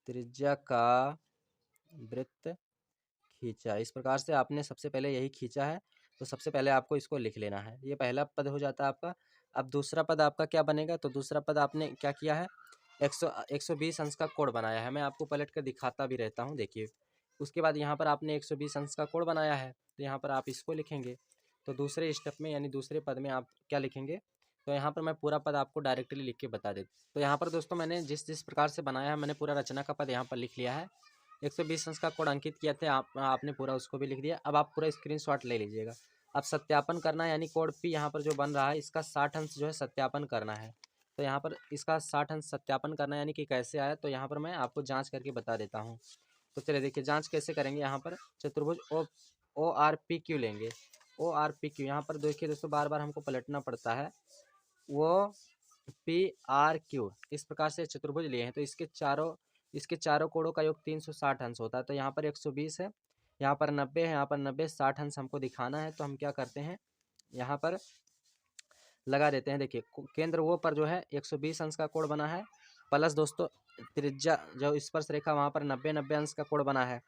त्रिज्या का वृत्त खींचा। इस प्रकार से आपने सबसे पहले यही खींचा है। तो सबसे पहले आपको इसको लिख लेना है, ये पहला पद हो जाता है आपका। अब दूसरा पद आपका क्या बनेगा, तो दूसरा पद आपने क्या किया है, 120 अंश का कोण बनाया है। मैं आपको पलट कर दिखाता भी रहता हूँ, देखिए। उसके बाद यहाँ पर आपने 120 अंश का कोण बनाया है, तो यहाँ पर आप इसको लिखेंगे। तो दूसरे स्टेप में यानी दूसरे पद में आप क्या लिखेंगे, तो यहाँ पर मैं पूरा पद आपको डायरेक्टली लिख के बता देता। तो यहाँ पर दोस्तों मैंने जिस प्रकार से बनाया है, मैंने पूरा रचना का पद यहाँ पर लिख लिया है। 120 अंश का कोण अंकित किया थे आपने पूरा उसको भी लिख दिया। अब आप पूरा स्क्रीनशॉट ले लीजिएगा। अब सत्यापन करना है, यानी कोड पी यहाँ पर जो बन रहा है इसका 60 अंश जो है सत्यापन करना है। तो यहाँ पर इसका 60 अंश सत्यापन करना है, यानी कि कैसे आया, तो यहाँ पर मैं आपको जांच करके बता देता हूँ। तो चलिए देखिए, जांच कैसे करेंगे। यहाँ पर चतुर्भुज ओ आर पी क्यू लेंगे। ओ आर पी क्यू, यहाँ पर देखिए दोस्तों बार बार हमको पलटना पड़ता है। वो पी आर क्यू, इस प्रकार से चतुर्भुज लिए हैं। तो इसके चारों कोणों का योग 360 अंश होता है। तो यहाँ पर 120 है, यहाँ पर 90 है, यहाँ पर 90, 60 अंश हमको दिखाना है। तो हम क्या करते हैं, यहाँ पर लगा देते हैं। देखिए केंद्र वो पर जो है 120 अंश का कोण बना है, प्लस दोस्तों त्रिज्या जो स्पर्श रेखा वहाँ पर 90-90 अंश का कोण बना है,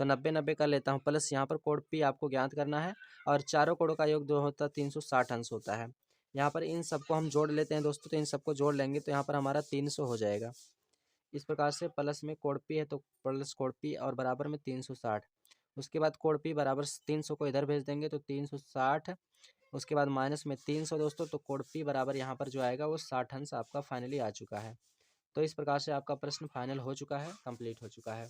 तो 90-90 कर लेता हूँ, प्लस यहाँ पर कोण पी आपको ज्ञात करना है, और चारों कोणों का योग जो होता है 360 अंश होता है। यहाँ पर इन सबको हम जोड़ लेते हैं दोस्तों, तो इन सबको जोड़ लेंगे तो यहाँ पर हमारा 300 हो जाएगा। इस प्रकार से प्लस में कोण पी है तो प्लस कोण पी और बराबर में 360। उसके बाद कोण पी बराबर 300 को इधर भेज देंगे तो 360, उसके बाद माइनस में 300 दोस्तों, तो कोण पी बराबर यहाँ पर जो आएगा वो 60 अंश आपका फाइनली आ चुका है। तो इस प्रकार से आपका प्रश्न फाइनल हो चुका है, कंप्लीट हो चुका है।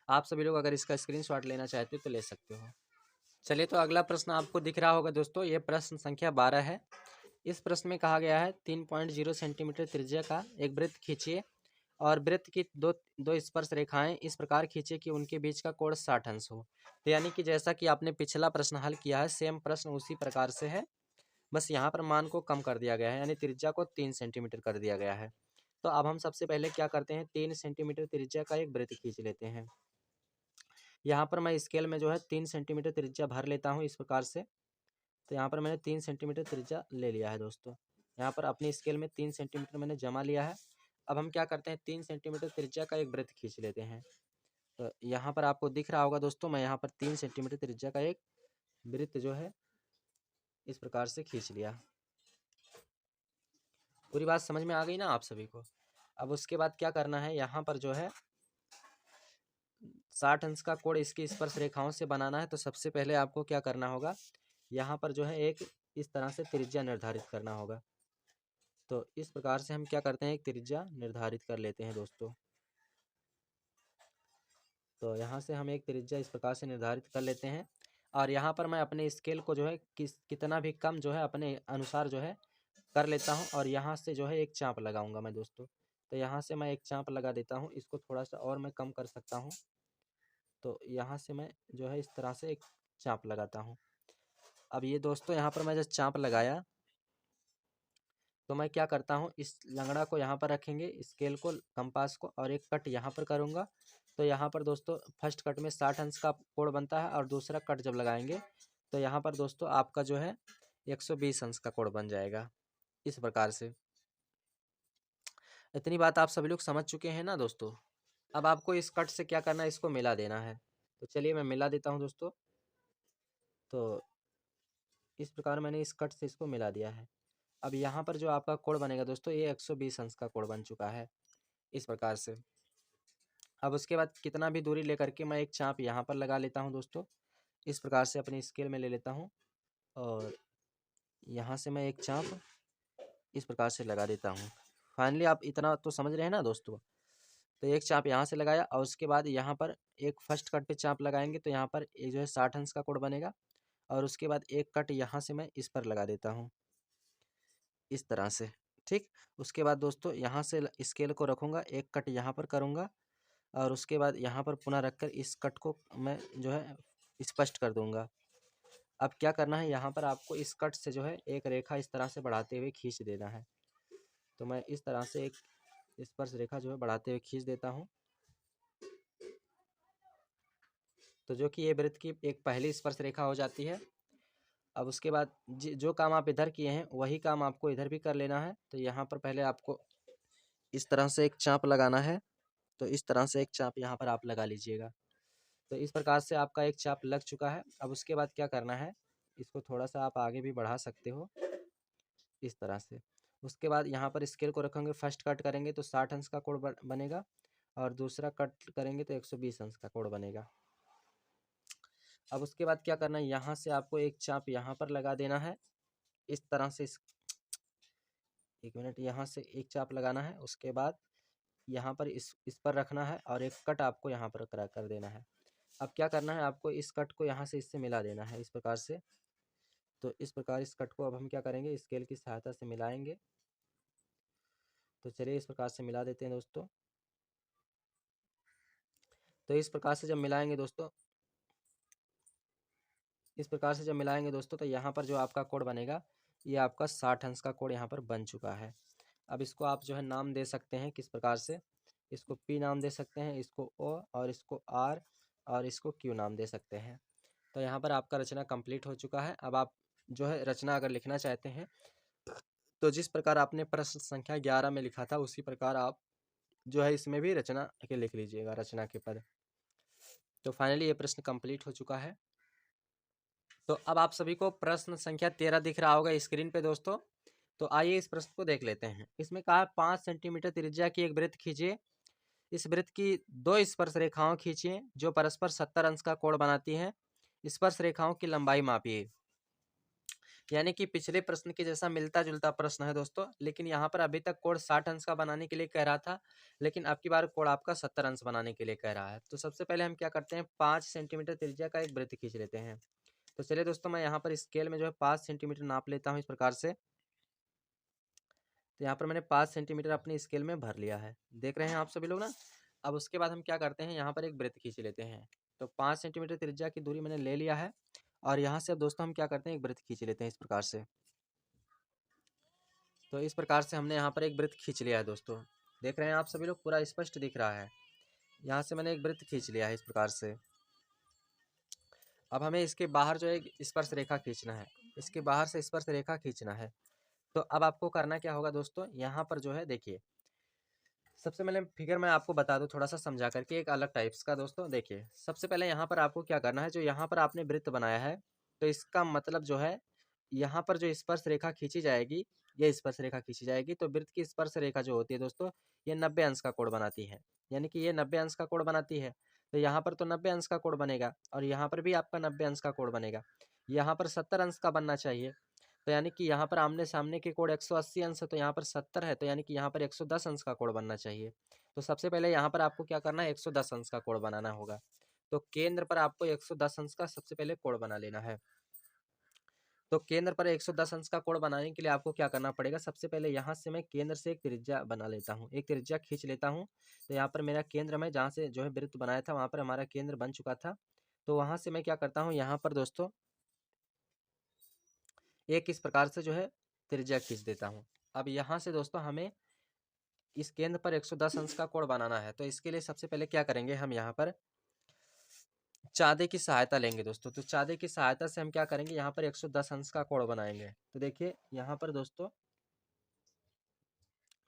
आप सभी लोग अगर इसका स्क्रीनशॉट लेना चाहते हो तो ले सकते हो। चलिए, तो अगला प्रश्न आपको दिख रहा होगा दोस्तों, ये प्रश्न संख्या 12 है। इस प्रश्न में कहा गया है 3.0 सेंटीमीटर त्रिज्या का एक वृत्त खींचिए और वृत्त की दो दो स्पर्श रेखाएं इस प्रकार खींचे कि उनके बीच का कोण 60 अंश हो। तो यानी कि जैसा कि आपने पिछला प्रश्न हल किया है, सेम प्रश्न उसी प्रकार से है, बस यहाँ पर मान को कम कर दिया गया है, यानी त्रिज्या को 3 सेंटीमीटर कर दिया गया है। तो अब हम सबसे पहले क्या करते हैं, 3 सेंटीमीटर त्रिज्या का एक वृत्त खींच लेते हैं। यहाँ पर मैं स्केल में जो है 3 सेंटीमीटर त्रिज्या भर लेता हूँ इस प्रकार से। तो यहाँ पर मैंने 3 सेंटीमीटर त्रिज्या ले लिया है दोस्तों। यहाँ पर अपनी स्केल में 3 सेंटीमीटर मैंने जमा लिया है। अब हम क्या करते हैं, 3 सेंटीमीटर त्रिज्या का एक वृत्त खींच लेते हैं। तो यहाँ पर आपको दिख रहा होगा दोस्तों, मैं यहाँ पर 3 सेंटीमीटर त्रिज्या का एक वृत्त जो है इस प्रकार से खींच लिया। पूरी बात समझ में आ गई ना आप सभी को। अब उसके बाद क्या करना है, यहाँ पर जो है 60 अंश का कोण इसकी स्पर्श रेखाओं से बनाना है। तो सबसे पहले आपको क्या करना होगा, यहाँ पर जो है एक इस तरह से त्रिज्या निर्धारित करना होगा। तो इस प्रकार से हम क्या करते हैं, एक त्रिज्या निर्धारित कर लेते हैं दोस्तों। तो यहाँ से हम एक त्रिज्या इस प्रकार से निर्धारित कर लेते हैं, और यहाँ पर मैं अपने स्केल को जो है कितना भी कम जो है अपने अनुसार जो है कर लेता हूँ, और यहाँ से जो है एक चाप लगाऊंगा मैं दोस्तों। तो यहाँ से मैं एक चाप लगा देता हूँ, इसको थोड़ा सा और मैं कम कर सकता हूँ। तो यहाँ से मैं जो है इस तरह से एक चाप लगाता हूँ। अब ये दोस्तों यहाँ पर मैं जब चाप लगाया तो मैं क्या करता हूँ, इस लंगड़ा को यहाँ पर रखेंगे, स्केल को, कंपास को, और एक कट यहाँ पर करूँगा। तो यहाँ पर दोस्तों फर्स्ट कट में 60 अंश का कोण बनता है, और दूसरा कट जब लगाएंगे तो यहाँ पर दोस्तों आपका जो है 120 अंश का कोण बन जाएगा इस प्रकार से। इतनी बात आप सभी लोग समझ चुके हैं ना दोस्तों। अब आपको इस कट से क्या करना है, इसको मिला देना है। तो चलिए मैं मिला देता हूँ दोस्तों। तो इस प्रकार मैंने इस कट से इसको मिला दिया है। अब यहाँ पर जो आपका कोण बनेगा दोस्तों, ये 120 अंश का कोण बन चुका है इस प्रकार से। अब उसके बाद कितना भी दूरी लेकर के मैं एक चाप यहाँ पर लगा लेता हूँ दोस्तों, इस प्रकार से अपनी स्केल में ले लेता हूँ, और यहाँ से मैं एक चाप इस प्रकार से लगा देता हूँ। फाइनली आप इतना तो समझ रहे हैं ना दोस्तों। तो एक चाप यहाँ से लगाया, और उसके बाद यहाँ पर एक फर्स्ट कट पे चाप लगाएंगे तो यहाँ पर ये जो है 60 अंश का कोण बनेगा, और उसके बाद एक कट यहाँ से मैं इस पर लगा देता हूँ इस तरह से। ठीक, उसके बाद दोस्तों यहाँ से स्केल को रखूँगा, एक कट यहाँ पर करूँगा, और उसके बाद यहाँ पर पुनः रखकर इस कट को मैं जो है स्पष्ट कर दूंगा। अब क्या करना है, यहाँ पर आपको इस कट से जो है एक रेखा इस तरह से बढ़ाते हुए खींच देना है। तो मैं इस तरह से एक स्पर्श रेखा जो है बढ़ाते हुए खींच देता हूँ। तो जो कि ये वृत्त की एक पहली स्पर्श रेखा हो जाती है। अब उसके बाद जो काम आप इधर किए हैं वही काम आपको इधर भी कर लेना है। तो यहाँ पर पहले आपको इस तरह से एक चाप लगाना है। तो इस तरह से एक चाप यहाँ पर आप लगा लीजिएगा। तो इस प्रकार से आपका एक चाप लग चुका है। अब उसके बाद क्या करना है, इसको थोड़ा सा आप आगे भी बढ़ा सकते हो इस तरह से। उसके बाद यहाँ पर स्केल को रखेंगे, फर्स्ट कट करेंगे तो 60 अंश का कोण बनेगा, और दूसरा कट करेंगे तो 120 अंश का कोण बनेगा। अब उसके बाद क्या करना है, यहाँ से आपको एक चाप यहाँ पर लगा देना है इस तरह से। एक मिनट, यहाँ से एक चाप लगाना है, उसके बाद यहाँ पर इस पर रखना है, और एक कट आपको यहाँ पर कर देना है। अब क्या करना है, आपको इस कट को यहाँ से इससे मिला देना है इस प्रकार से। तो इस प्रकार इस कट को अब हम क्या करेंगे, स्केल की सहायता से मिलाएंगे। तो चलिए इस प्रकार से मिला देते हैं दोस्तों। तो इस प्रकार से जब मिलाएंगे दोस्तों, इस प्रकार से जब मिलाएंगे दोस्तों, तो यहाँ पर जो आपका कोण बनेगा, ये आपका 60 अंश का कोण यहाँ पर बन चुका है। अब इसको आप जो है नाम दे सकते हैं किस प्रकार से, इसको P नाम दे सकते हैं, इसको O, और इसको R, और इसको Q नाम दे सकते हैं। तो यहाँ पर आपका रचना कंप्लीट हो चुका है। अब आप जो है रचना अगर लिखना चाहते हैं तो जिस प्रकार आपने प्रश्न संख्या 11 में लिखा था उसी प्रकार आप जो है इसमें भी रचना के लिख लीजिएगा, रचना के पद। तो फाइनली ये प्रश्न कंप्लीट हो चुका है। तो अब आप सभी को प्रश्न संख्या 13 दिख रहा होगा स्क्रीन पे दोस्तों। तो आइए इस प्रश्न को देख लेते हैं। इसमें कहा 5 सेंटीमीटर त्रिज्या की एक वृत्त खींचिए। इस वृत्त की दो स्पर्श रेखाओं खींचिए जो परस्पर 70 अंश का कोण बनाती हैं। स्पर्श रेखाओं की लंबाई मापिए। यानी कि पिछले प्रश्न के जैसा मिलता जुलता प्रश्न है दोस्तों, लेकिन यहाँ पर अभी तक कोण 60 अंश का बनाने के लिए कह रहा था, लेकिन अब की बार कोण आपका 70 अंश बनाने के लिए कह रहा है। तो सबसे पहले हम क्या करते हैं, 5 सेंटीमीटर त्रिज्या का एक वृत्त खींच लेते हैं। तो चलिए दोस्तों, मैं यहाँ पर स्केल में जो है 5 सेंटीमीटर नाप लेता हूँ इस प्रकार से। तो यहाँ पर मैंने 5 सेंटीमीटर अपनी स्केल में भर लिया है, देख रहे हैं आप सभी लोग ना। अब उसके बाद हम क्या करते हैं, यहाँ पर एक वृत्त खींच लेते हैं। तो 5 सेंटीमीटर त्रिज्या की दूरी मैंने ले लिया है, और यहाँ से अब दोस्तों हम क्या करते हैं, एक वृत्त खींच लेते हैं इस प्रकार से। तो इस प्रकार से हमने यहाँ पर एक वृत्त खींच लिया है दोस्तों, देख रहे हैं आप सभी लोग, पूरा स्पष्ट दिख रहा है। यहाँ से मैंने एक वृत्त खींच लिया है इस प्रकार से। अब हमें इसके बाहर जो है स्पर्श रेखा खींचना है, इसके बाहर से स्पर्श रेखा खींचना है। तो अब आपको करना क्या होगा दोस्तों, यहाँ पर जो है देखिए, सबसे पहले फिगर मैं आपको बता दूं थोड़ा सा समझा करके, एक अलग टाइप्स का दोस्तों। देखिए सबसे पहले यहाँ पर आपको क्या करना है, जो यहाँ पर आपने वृत्त बनाया है, तो इसका मतलब जो है यहाँ पर जो स्पर्श रेखा खींची जाएगी, ये स्पर्श रेखा खींची जाएगी, तो वृत्त की स्पर्श रेखा जो होती है दोस्तों, ये 90 अंश का कोण बनाती है। यानी कि ये 90 अंश का कोण बनाती है। तो यहाँ पर तो 90 अंश का कोण बनेगा, और यहाँ पर भी आपका 90 अंश का कोण बनेगा। यहाँ पर 70 अंश का बनना चाहिए। तो यानी कि यहाँ पर आमने सामने के कोण 180 अंश है, तो यहाँ पर 70 है, तो यानी कि यहाँ पर 110 अंश का कोण बनना चाहिए। तो सबसे पहले यहाँ पर आपको क्या करना है, 110 अंश का कोण बनाना होगा। तो केंद्र पर आपको 110 अंश का सबसे पहले कोण बना लेना है। तो केंद्र पर 110 अंश का कोण बनाने के लिए आपको क्या करना पड़ेगा, सबसे पहले यहाँ से मैं केंद्र से एक त्रिज्या बना लेता हूँ, एक त्रिज्या खींच लेता हूँ। तो यहाँ पर मेरा केंद्र में जहाँ से जो है वृत्त बनाया था, वहाँ पर हमारा केंद्र बन चुका था। तो वहाँ से मैं क्या करता हूँ, यहाँ पर दोस्तों एक इस प्रकार से जो है त्रिज्या खींच देता हूँ। अब यहाँ से दोस्तों हमें इस केंद्र पर 110 अंश का कोण बनाना है। तो इसके लिए सबसे पहले क्या करेंगे, हम यहाँ पर चाँदे की सहायता लेंगे दोस्तों। तो चाँदे की सहायता से हम क्या करेंगे, यहाँ पर 110 अंश का कोण बनाएंगे। तो देखिए यहाँ पर दोस्तों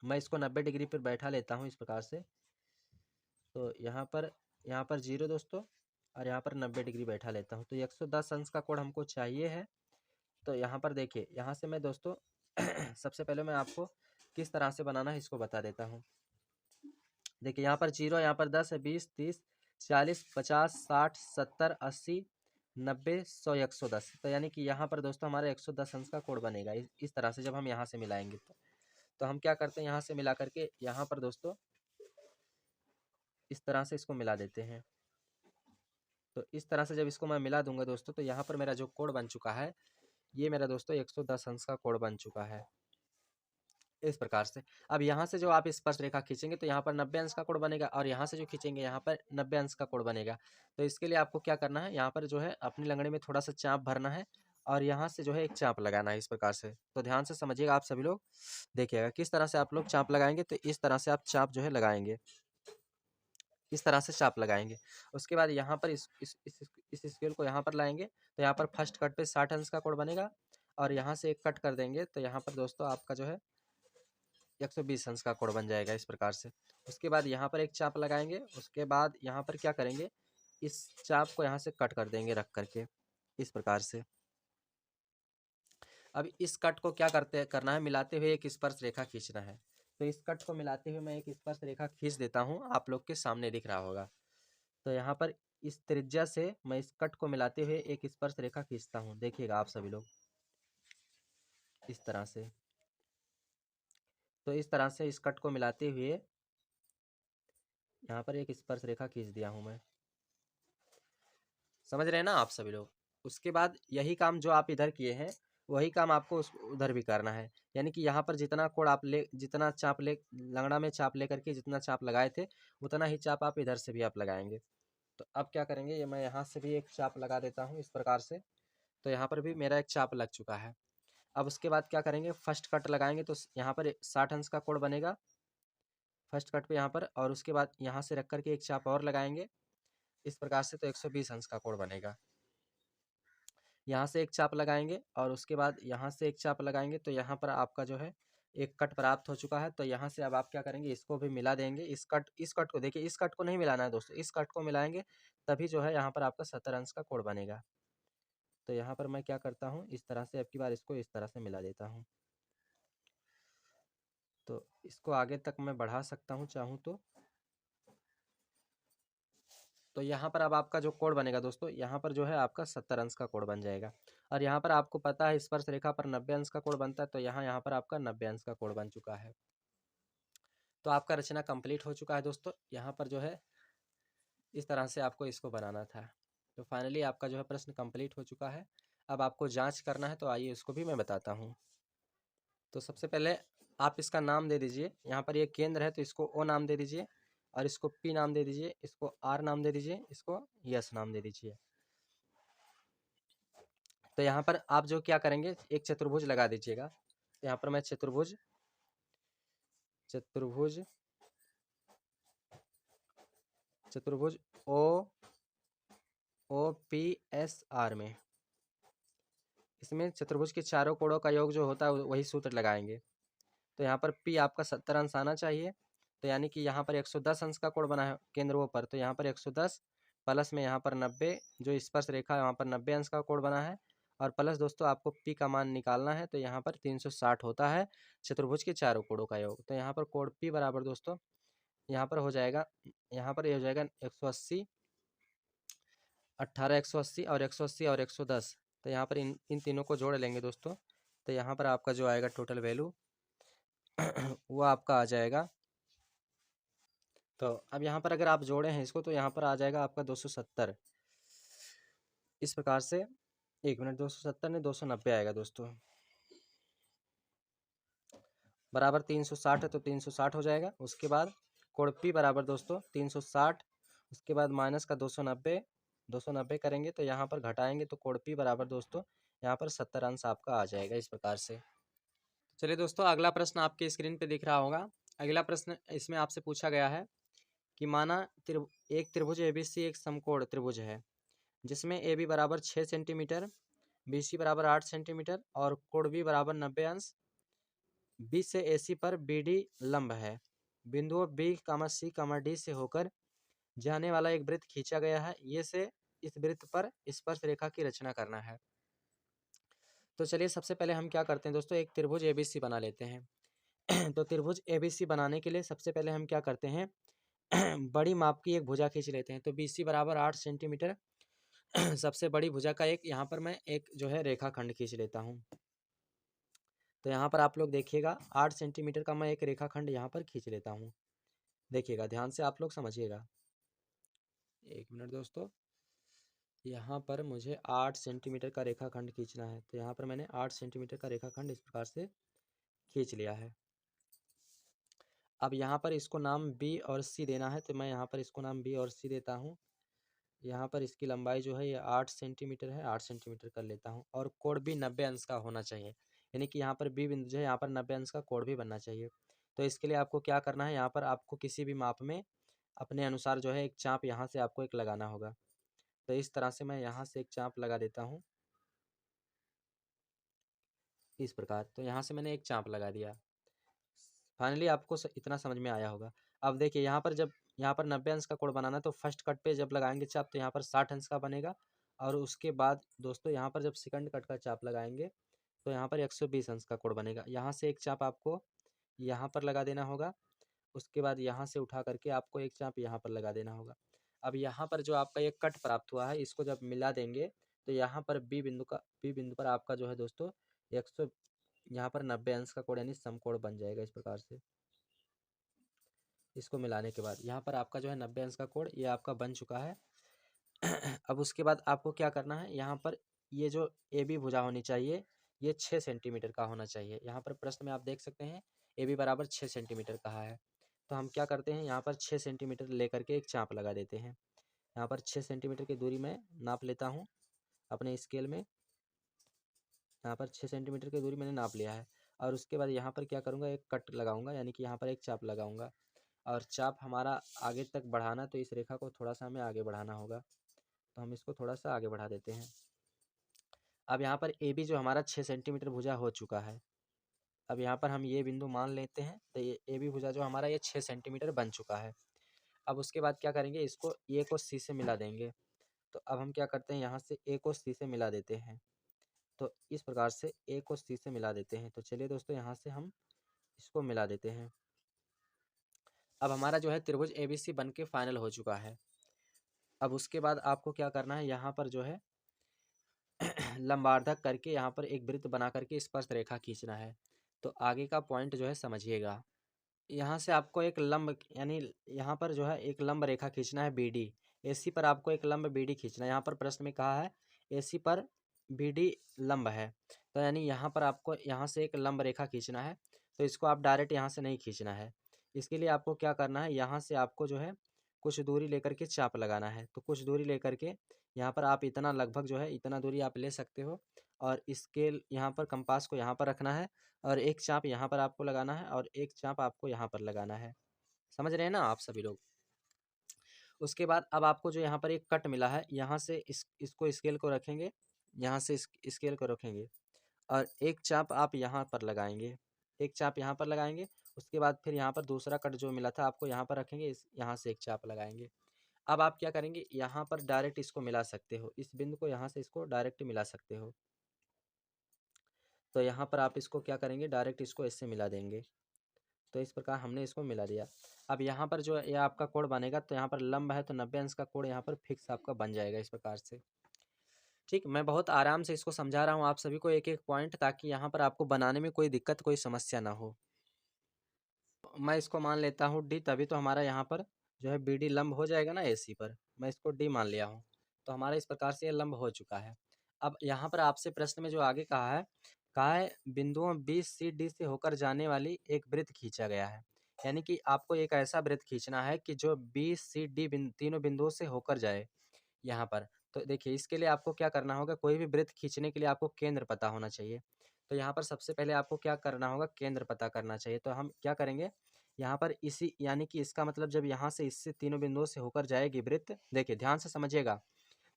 मैं इसको 90 डिग्री पर बैठा लेता हूँ इस प्रकार से। तो यहाँ पर 0 दोस्तों, और यहाँ पर 90 डिग्री बैठा लेता हूँ। तो 110 अंश का कोण हमको चाहिए है। तो यहाँ पर देखिए, यहाँ से मैं दोस्तों सबसे पहले मैं आपको किस तरह से बनाना है इसको बता देता हूँ। देखिए यहाँ पर 0, यहाँ पर 10 है, 20, 30, 40, 50, 60, 70, 80, 90, 100, 110। तो यानी कि यहाँ पर दोस्तों हमारा 110 अंश का कोण बनेगा इस तरह से, जब हम यहाँ से मिलाएंगे तो हम क्या करते हैं, यहाँ से मिला करके यहाँ पर दोस्तों इस तरह से इसको मिला देते हैं। तो इस तरह से जब इसको मैं मिला दूंगा दोस्तों, तो यहाँ पर मेरा जो कोण बन चुका है, ये मेरा दोस्तों 110 अंश का कोण बन चुका है इस प्रकार से। अब यहाँ से जो आप स्पर्श रेखा खींचेंगे तो यहाँ पर 90 अंश का कोण बनेगा, और यहाँ से जो खींचेंगे यहाँ पर 90 अंश का कोण बनेगा। तो इसके लिए आपको क्या करना है, यहाँ पर जो है अपनी लंगड़े में थोड़ा सा चाप भरना है, और यहाँ से जो है एक चाप लगाना है इस प्रकार से। तो ध्यान से समझिएगा आप सभी लोग, देखिएगा किस तरह से आप लोग चाप लगाएंगे। तो इस तरह से आप चाप जो है लगाएंगे, इस तरह से चाप लगाएंगे। उसके बाद यहाँ पर इस स्केल को यहाँ पर लाएंगे। तो यहाँ पर फर्स्ट कट पे 60 अंश का कोण बनेगा, और यहाँ से एक कट कर देंगे। तो यहाँ पर दोस्तों आपका जो है 120 अंश का कोण बन जाएगा इस प्रकार से। उसके बाद यहाँ पर एक चाप लगाएंगे। उसके बाद यहाँ पर क्या करेंगे, इस चाप को यहाँ से कट कर देंगे रख करके इस प्रकार से। अब इस कट को क्या करना है, मिलाते हुए एक स्पर्श रेखा खींचना है। तो इस कट को मिलाते हुए मैं एक स्पर्श रेखा खींच देता हूँ, आप लोग के सामने दिख रहा होगा। तो यहाँ पर इस त्रिज्या से मैं इस कट को मिलाते हुए एक स्पर्श रेखा खींचता हूँ, देखिएगा आप सभी लोग इस तरह से। तो इस तरह से इस कट को मिलाते हुए यहाँ पर एक स्पर्श रेखा खींच दिया हूँ मैं, समझ रहे हैं ना आप सभी लोग। उसके बाद यही काम जो आप इधर किए हैं, वही काम आपको उधर भी करना है। यानी कि यहाँ पर जितना कोण आप जितना चाप लंगड़ा में चाप लेकर के जितना चाप लगाए थे, उतना ही चाप आप इधर से भी आप लगाएंगे। तो अब क्या करेंगे, ये मैं यहाँ से भी एक चाप लगा देता हूँ इस प्रकार से। तो यहाँ पर भी मेरा एक चाप लग चुका है। अब उसके बाद क्या करेंगे, फर्स्ट कट लगाएंगे। तो यहाँ पर 60 अंश का कोण बनेगा फर्स्ट कट पे यहाँ पर, और उसके बाद यहाँ से रख करके एक चाप और लगाएंगे इस प्रकार से। तो 120 अंश का कोण बनेगा। यहाँ से एक चाप लगाएंगे और उसके बाद यहाँ से एक चाप लगाएंगे, तो यहाँ पर आपका जो है एक कट प्राप्त हो चुका है। तो यहाँ से अब आप क्या करेंगे, इसको भी मिला देंगे। इस कट को देखिए, इस कट को नहीं मिलाना है दोस्तों, इस कट को मिलाएंगे तभी जो है यहाँ पर आपका 70 अंश का कोण बनेगा। तो यहाँ पर मैं क्या करता हूँ, इस तरह से अब की बार इसको इस तरह से मिला देता हूँ। तो इसको आगे तक मैं बढ़ा सकता हूँ चाहूँ तो यहाँ पर अब आपका जो कोण बनेगा दोस्तों, यहाँ पर जो है आपका 70 अंश का कोण बन जाएगा। और यहाँ पर आपको पता है स्पर्श रेखा पर 90 अंश का कोण बनता है, तो यहाँ पर आपका 90 अंश का कोण बन चुका है। तो आपका रचना कंप्लीट हो चुका है दोस्तों। यहाँ पर जो है इस तरह से आपको इसको बनाना था। तो फाइनली आपका जो है प्रश्न कंप्लीट हो चुका है। अब आपको जांच करना है, तो आइए उसको भी मैं बताता हूँ। तो सबसे पहले आप इसका नाम दे दीजिए। यहाँ पर ये केंद्र है तो इसको ओ नाम दे दीजिए, और इसको पी नाम दे दीजिए, इसको आर नाम दे दीजिए, इसको यस नाम दे दीजिए। तो यहाँ पर आप जो क्या करेंगे, एक चतुर्भुज लगा दीजिएगा। तो यहाँ पर मैं चतुर्भुज चतुर्भुज चतुर्भुज ओ ओ पी एस आर में, इसमें चतुर्भुज के चारों कोणों का योग जो होता है वही सूत्र लगाएंगे। तो यहाँ पर P आपका 70 अंश आना चाहिए। तो यानी कि यहाँ पर 110 अंश का कोण बना है केंद्रों पर, तो यहाँ पर 110 प्लस में यहाँ पर 90, जो स्पर्श रेखा है वहाँ पर 90 अंश का कोण बना है। और प्लस दोस्तों आपको P का मान निकालना है, तो यहाँ पर 360 होता है चतुर्भुज के चारों कोणों का योग। तो यहाँ पर कोण P बराबर दोस्तों यहाँ पर हो जाएगा, यहाँ पर ये हो जाएगा 180, 18, 180 और 180 और 110। तो यहाँ पर इन तीनों को जोड़ लेंगे दोस्तों। तो यहाँ पर आपका जो आएगा टोटल वैल्यू वो आपका आ जाएगा। तो अब यहाँ पर अगर आप जोड़े हैं इसको, तो यहाँ पर आ जाएगा आपका 270। इस प्रकार से 1 मिनट, 270 नहीं 290 आएगा दोस्तों, बराबर 360 है तो 360 हो जाएगा। उसके बाद कोण P बराबर दोस्तों 360, उसके बाद माइनस का 290, 290 करेंगे तो यहाँ पर घटाएंगे तो कोण P बराबर दोस्तों यहाँ पर 70 अंश आपका आ जाएगा इस प्रकार से। चलिए दोस्तों, अगला प्रश्न आपके स्क्रीन पे दिख रहा होगा। अगला प्रश्न इसमें आपसे पूछा गया है कि माना एक त्रिभुज ABC एक समकोण त्रिभुज है, जिसमें AB बराबर 6 सेंटीमीटर, BC बराबर 8 सेंटीमीटर और कोण B बराबर 90 अंश। B से AC पर BD लंब है। बिंदुओं B, C, D से होकर जाने वाला एक वृत्त खींचा गया है। ये से इस वृत्त पर स्पर्श रेखा की रचना करना है। तो चलिए सबसे पहले हम क्या करते हैं दोस्तों, एक त्रिभुज ABC बना लेते हैं। तो त्रिभुज ABC बनाने के लिए सबसे पहले हम क्या करते हैं, बड़ी माप की एक भुजा खींच लेते हैं। तो BC बराबर 8 सेंटीमीटर सबसे बड़ी भुजा का एक यहाँ पर मैं एक जो है रेखाखंड खींच लेता हूँ। तो यहाँ पर आप लोग देखिएगा 8 सेंटीमीटर का मैं एक रेखाखंड यहाँ पर खींच लेता हूँ। देखिएगा ध्यान से आप लोग समझिएगा। 1 मिनट दोस्तों, यहाँ पर मुझे 8 सेंटीमीटर का रेखाखंड खींचना है। तो यहाँ पर मैंने 8 सेंटीमीटर का रेखाखंड इस प्रकार से खींच लिया है। अब यहाँ पर इसको नाम B और C देना है, तो मैं यहाँ पर इसको नाम B और C देता हूँ। यहाँ पर इसकी लंबाई जो है ये 8 सेंटीमीटर है, 8 सेंटीमीटर कर लेता हूँ। और कोण भी 90 अंश का होना चाहिए, यानी कि यहाँ पर B बिंदु जो है यहाँ पर 90 अंश का कोण भी बनना चाहिए। तो इसके लिए आपको क्या करना है, यहाँ पर आपको किसी भी माप में अपने अनुसार जो है एक चाप यहाँ से आपको एक लगाना होगा। तो इस तरह से मैं यहाँ से एक चाप लगा देता हूँ इस प्रकार। तो यहाँ से मैंने एक चाप लगा दिया। फाइनली आपको इतना समझ में आया होगा। अब देखिए यहाँ पर जब यहाँ पर 90 अंश का कोण बनाना, तो फर्स्ट कट पे जब लगाएंगे चाप तो यहाँ पर 60 अंश का बनेगा। और उसके बाद दोस्तों यहाँ पर जब सेकंड कट का चाप लगाएंगे तो यहाँ पर 120 अंश का कोण बनेगा। यहाँ से एक चाप आपको यहाँ पर लगा देना होगा। उसके बाद यहाँ से उठा करके आपको एक चाप यहाँ पर लगा देना होगा। अब यहाँ पर जो आपका एक कट प्राप्त हुआ है, इसको जब मिला देंगे तो यहाँ पर बी बिंदु पर आपका जो है दोस्तों 100 यहाँ पर 90 अंश का कोण यानी समकोण बन जाएगा इस प्रकार से। इसको मिलाने के बाद यहाँ पर आपका जो है 90 अंश का कोण ये आपका बन चुका है। अब उसके बाद आपको क्या करना है, यहाँ पर ये जो AB भुजा होनी चाहिए ये 6 सेंटीमीटर का होना चाहिए। यहाँ पर प्रश्न में आप देख सकते हैं AB बराबर 6 सेंटीमीटर कहा है। तो हम क्या करते हैं, यहाँ पर 6 सेंटीमीटर लेकर के एक चाप लगा देते हैं। यहाँ पर 6 सेंटीमीटर की दूरी मैं नाप लेता हूँ अपने स्केल में। यहाँ पर 6 सेंटीमीटर की दूरी मैंने नाप लिया है। और उसके बाद यहाँ पर क्या करूँगा, एक कट लगाऊंगा, यानी कि यहाँ पर एक चाप लगाऊंगा। और चाप हमारा आगे तक बढ़ाना, तो इस रेखा को थोड़ा सा हमें आगे बढ़ाना होगा। तो हम इसको थोड़ा सा आगे बढ़ा देते हैं। अब यहाँ पर ए बी जो हमारा 6 सेंटीमीटर भुजा हो चुका है। अब यहाँ पर हम ये बिंदु मान लेते हैं, तो ये ए बी भुजा जो हमारा ये 6 सेंटीमीटर बन चुका है। अब उसके बाद क्या करेंगे, इसको ए को सी से मिला देंगे। तो अब हम क्या करते हैं, यहाँ से ए को सी से मिला देते हैं। तो इस प्रकार से ए को सी से मिला देते हैं। तो चलिए दोस्तों, यहाँ से हम इसको मिला देते हैं। अब हमारा जो है त्रिभुज ए बी सी बन के फाइनल हो चुका है। अब उसके बाद आपको क्या करना है, यहाँ पर जो है लंबार्धक करके यहाँ पर एक वृत्त बना करके स्पर्श रेखा खींचना है। तो आगे का पॉइंट जो है समझिएगा। यहाँ से आपको एक लंब, यानी यहाँ पर जो है एक लंब रेखा खींचना है बी डी। ए सी पर आपको एक लंब बी डी खींचना है। यहाँ पर प्रश्न में कहा है ए सी पर बी डी लंब है, तो यानी यहाँ पर आपको यहाँ से एक लंब रेखा खींचना है। तो इसको आप डायरेक्ट यहाँ से नहीं खींचना है। इसके लिए आपको क्या करना है, यहाँ से आपको जो है कुछ दूरी लेकर के चाप लगाना है। तो कुछ दूरी लेकर के यहाँ पर आप इतना लगभग जो है इतना दूरी आप ले सकते हो, और स्केल यहाँ पर कंपास को यहाँ पर रखना है, और एक चाप यहाँ पर आपको लगाना है, और एक चाप आपको यहाँ पर लगाना है। समझ रहे हैं ना आप सभी लोग। उसके बाद अब आपको जो यहाँ पर एक कट मिला है, यहाँ से इसको स्केल को रखेंगे, यहाँ से स्केल को रखेंगे, और एक चाप आप यहाँ पर लगाएंगे, एक चाप यहाँ पर लगाएंगे। उसके बाद फिर यहाँ पर दूसरा कट जो मिला था आपको यहाँ पर रखेंगे, यहाँ से एक चाप लगाएंगे। अब आप क्या करेंगे, यहाँ पर डायरेक्ट इसको मिला सकते हो, इस बिंदु को यहाँ से इसको डायरेक्ट मिला सकते हो। तो यहाँ पर आप इसको क्या करेंगे, डायरेक्ट इसको इससे मिला देंगे। तो इस प्रकार हमने इसको मिला दिया। अब यहाँ पर जो ये आपका कोण बनेगा, तो यहाँ पर लंब है तो 90 अंश का कोण यहाँ पर फिक्स आपका बन जाएगा इस प्रकार से। ठीक, मैं बहुत आराम से इसको समझा रहा हूँ आप सभी को एक एक पॉइंट, ताकि यहाँ पर आपको बनाने में कोई दिक्कत, कोई समस्या ना हो। मैं इसको मान लेता हूँ डी, तभी तो हमारा यहाँ पर जो है बी डी लंब हो जाएगा ना ए सी पर। मैं इसको डी मान लिया हूँ, तो हमारा इस प्रकार से ये लंब हो चुका है। अब यहाँ पर आपसे प्रश्न में जो आगे कहा है बिंदुओं बी सी डी से होकर जाने वाली एक वृत्त खींचा गया है। यानी कि आपको एक ऐसा वृत्त खींचना है कि जो बी सी डी तीनों बिंदुओं से होकर जाए यहाँ पर। तो देखिए, इसके लिए आपको क्या करना होगा, कोई भी वृत्त खींचने के लिए आपको केंद्र पता होना चाहिए। तो यहाँ पर सबसे पहले आपको क्या करना होगा, केंद्र पता करना चाहिए। तो हम क्या करेंगे, यहाँ पर इसी, यानी कि इसका मतलब जब यहाँ से इससे तीनों बिंदुओं से होकर जाएगी वृत्त, देखिए ध्यान से समझिएगा।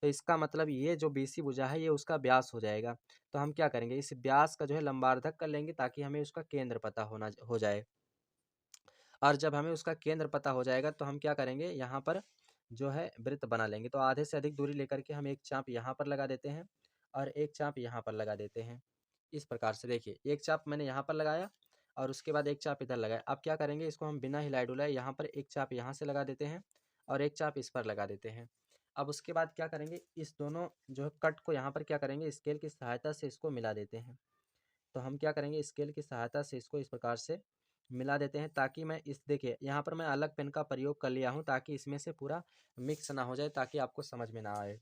तो इसका मतलब ये जो BC भुजा है ये उसका व्यास हो जाएगा। तो हम क्या करेंगे, इस व्यास का जो है लंबार्धक कर लेंगे, ताकि हमें उसका केंद्र पता हो जाए। और जब हमें उसका केंद्र पता हो जाएगा, तो हम क्या करेंगे, यहाँ पर जो है वृत्त बना लेंगे। तो आधे से अधिक दूरी लेकर के हम एक चाप यहाँ पर लगा देते हैं, और एक चाप यहाँ पर लगा देते हैं। इस प्रकार से देखिए, एक चाप मैंने यहाँ पर लगाया, और उसके बाद एक चाप इधर लगाया। अब क्या करेंगे, इसको हम बिना हिलाए डुलाए यहाँ पर एक चाप यहाँ से लगा देते हैं, और एक चाप इस पर लगा देते हैं। अब उसके बाद क्या करेंगे, इस दोनों जो है कट को यहाँ पर क्या करेंगे, स्केल की सहायता से इसको मिला देते हैं। तो हम क्या करेंगे, स्केल की सहायता से इसको इस प्रकार से मिला देते हैं, ताकि मैं इस, देखिए यहाँ पर मैं अलग पेन का प्रयोग कर लिया हूँ, ताकि इसमें से पूरा मिक्स ना हो जाए, ताकि आपको समझ में ना आए।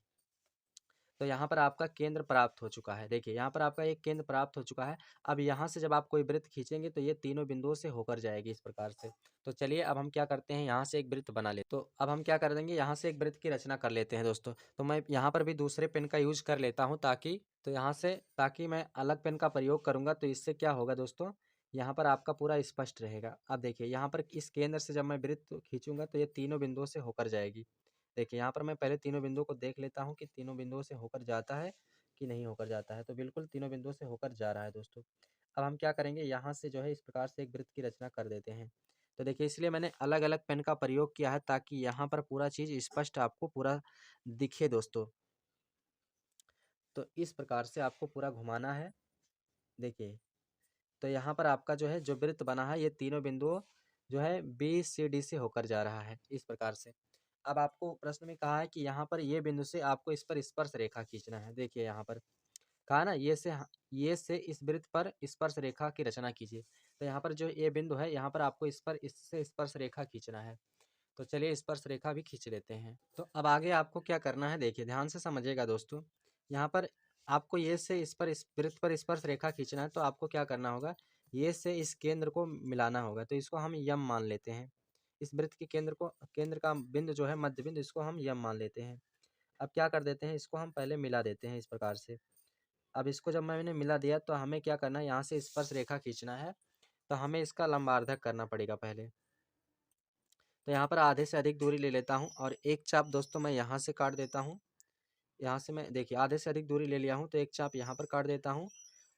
तो यहाँ पर आपका केंद्र प्राप्त हो चुका है। देखिए यहाँ पर आपका एक केंद्र प्राप्त हो चुका है। अब यहाँ से जब आप कोई वृत्त खींचेंगे, तो ये तीनों बिंदुओं से होकर जाएगी इस प्रकार से। तो चलिए अब हम क्या करते हैं, यहाँ से एक वृत्त बना ले। तो अब हम क्या कर देंगे, यहाँ से एक वृत्त की रचना कर लेते हैं दोस्तों। तो मैं यहाँ पर भी दूसरे पेन का यूज कर लेता हूँ, ताकि तो यहाँ से, ताकि मैं अलग पेन का प्रयोग करूँगा, तो इससे क्या होगा दोस्तों, यहाँ पर आपका पूरा स्पष्ट रहेगा। अब देखिए यहाँ पर इस केंद्र से जब मैं वृत्त खींचूंगा, तो ये तीनों बिंदुओं से होकर जाएगी। देखिए यहाँ पर मैं पहले तीनों बिंदुओं को देख लेता हूँ कि तीनों बिंदुओं से होकर जाता है कि नहीं होकर जाता है। तो बिल्कुल तीनों बिंदुओं से होकर जा रहा है दोस्तों। अब हम क्या करेंगे, यहाँ से जो है इस प्रकार से एक वृत्त की रचना कर देते हैं। तो देखिए, इसलिए मैंने अलग अलग पेन का प्रयोग किया है, ताकि यहाँ पर पूरा चीज़ स्पष्ट आपको पूरा दिखे दोस्तों। तो इस प्रकार से आपको पूरा घुमाना है। देखिए, तो यहाँ पर आपका जो है जो वृत्त बना है, ये तीनों बिंदुओं जो है बी सी डी से होकर जा रहा है इस प्रकार से। अब आपको प्रश्न में कहा है कि यहाँ पर ये बिंदु से आपको इस पर स्पर्श रेखा खींचना है। देखिए यहाँ पर कहा ना, ये से इस वृत्त पर स्पर्श रेखा की रचना कीजिए। तो यहाँ पर जो ये बिंदु है, यहाँ पर आपको इस पर इससे स्पर्श रेखा खींचना है। तो चलिए स्पर्श रेखा भी खींच लेते हैं। तो अब आगे आपको क्या करना है, देखिए ध्यान से समझिएगा दोस्तों। यहाँ पर आपको ये से इस वृत्त पर स्पर्श रेखा खींचना है, तो आपको क्या करना होगा, ये से इस केंद्र को मिलाना होगा। तो इसको हम यम मान लेते हैं। इस वृत्त के केंद्र का बिंदु जो है मध्य बिंदु, इसको हम यम मान लेते हैं। अब क्या कर देते हैं, इसको हम पहले मिला देते हैं इस प्रकार से। अब इसको जब मैंने मिला दिया, तो हमें क्या करना है, यहाँ से स्पर्श रेखा खींचना है। तो हमें इसका लंबार्धक करना पड़ेगा पहले। तो यहाँ पर आधे से अधिक दूरी ले लेता हूँ, और एक चाप दोस्तों मैं यहाँ से काट देता हूँ, यहाँ से मैं देखिए आधे से अधिक दूरी ले लिया हूँ, तो एक चाप यहाँ पर काट देता हूँ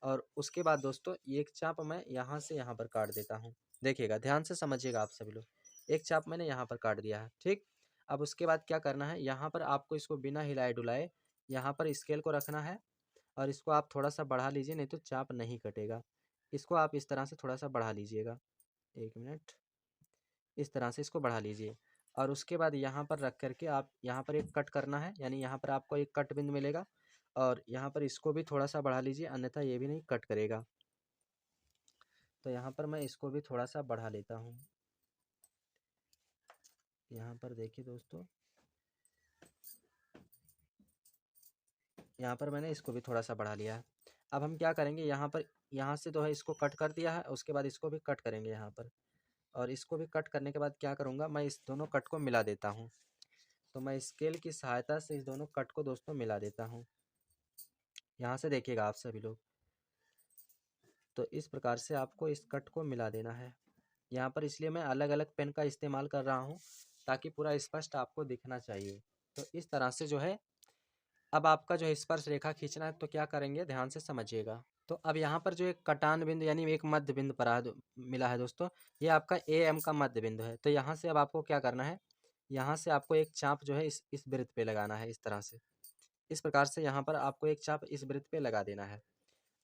और उसके बाद दोस्तों एक चाप मैं यहाँ से यहाँ पर काट देता हूँ। देखिएगा, ध्यान से समझिएगा आप सभी लोग। एक चाप मैंने यहाँ पर काट दिया है, ठीक। अब उसके बाद क्या करना है, यहाँ पर आपको इसको बिना हिलाए डुलाए यहाँ पर स्केल को रखना है और इसको आप थोड़ा सा बढ़ा लीजिए, नहीं तो चाप नहीं कटेगा। इसको आप इस तरह से थोड़ा सा बढ़ा लीजिएगा, 1 मिनट, इस तरह से इसको बढ़ा लीजिए। और उसके बाद यहाँ पर रख करके आप यहाँ पर एक कट करना है, यानी यहाँ पर आपको एक कट बिंदु मिलेगा और यहाँ पर इसको भी थोड़ा सा बढ़ा लीजिए, अन्यथा ये भी नहीं कट करेगा। तो यहाँ पर मैं इसको भी थोड़ा सा बढ़ा लेता हूँ। यहाँ पर देखिए दोस्तों, यहाँ पर मैंने इसको भी थोड़ा सा बढ़ा लिया है। अब हम क्या करेंगे, यहाँ पर यहाँ से तो है इसको कट कर दिया है, उसके बाद इसको भी कट करेंगे यहाँ पर। और इसको भी कट करने के बाद क्या करूँगा, मैं इस दोनों कट को मिला देता हूँ। तो मैं स्केल की सहायता से इस दोनों कट को दोस्तों मिला देता हूँ। यहाँ से देखिएगा आप सभी लोग, तो इस प्रकार से आपको इस कट को मिला देना है। यहाँ पर इसलिए मैं अलग अलग पेन का इस्तेमाल कर रहा हूँ ताकि पूरा स्पष्ट आपको दिखना चाहिए। तो इस तरह से जो है, अब आपका जो है स्पर्श रेखा खींचना है, तो क्या करेंगे ध्यान से समझिएगा। तो अब यहाँ पर जो एक कटान बिंदु यानी एक मध्य बिंदु पर मिला है दोस्तों, ये आपका ए एम का मध्य बिंदु है। तो यहाँ से अब आपको क्या करना है, यहाँ से आपको एक चाप जो है इस वृत्त पे लगाना है, इस तरह से। इस प्रकार से यहाँ पर आपको एक चाप इस वृत्त पे लगा देना है।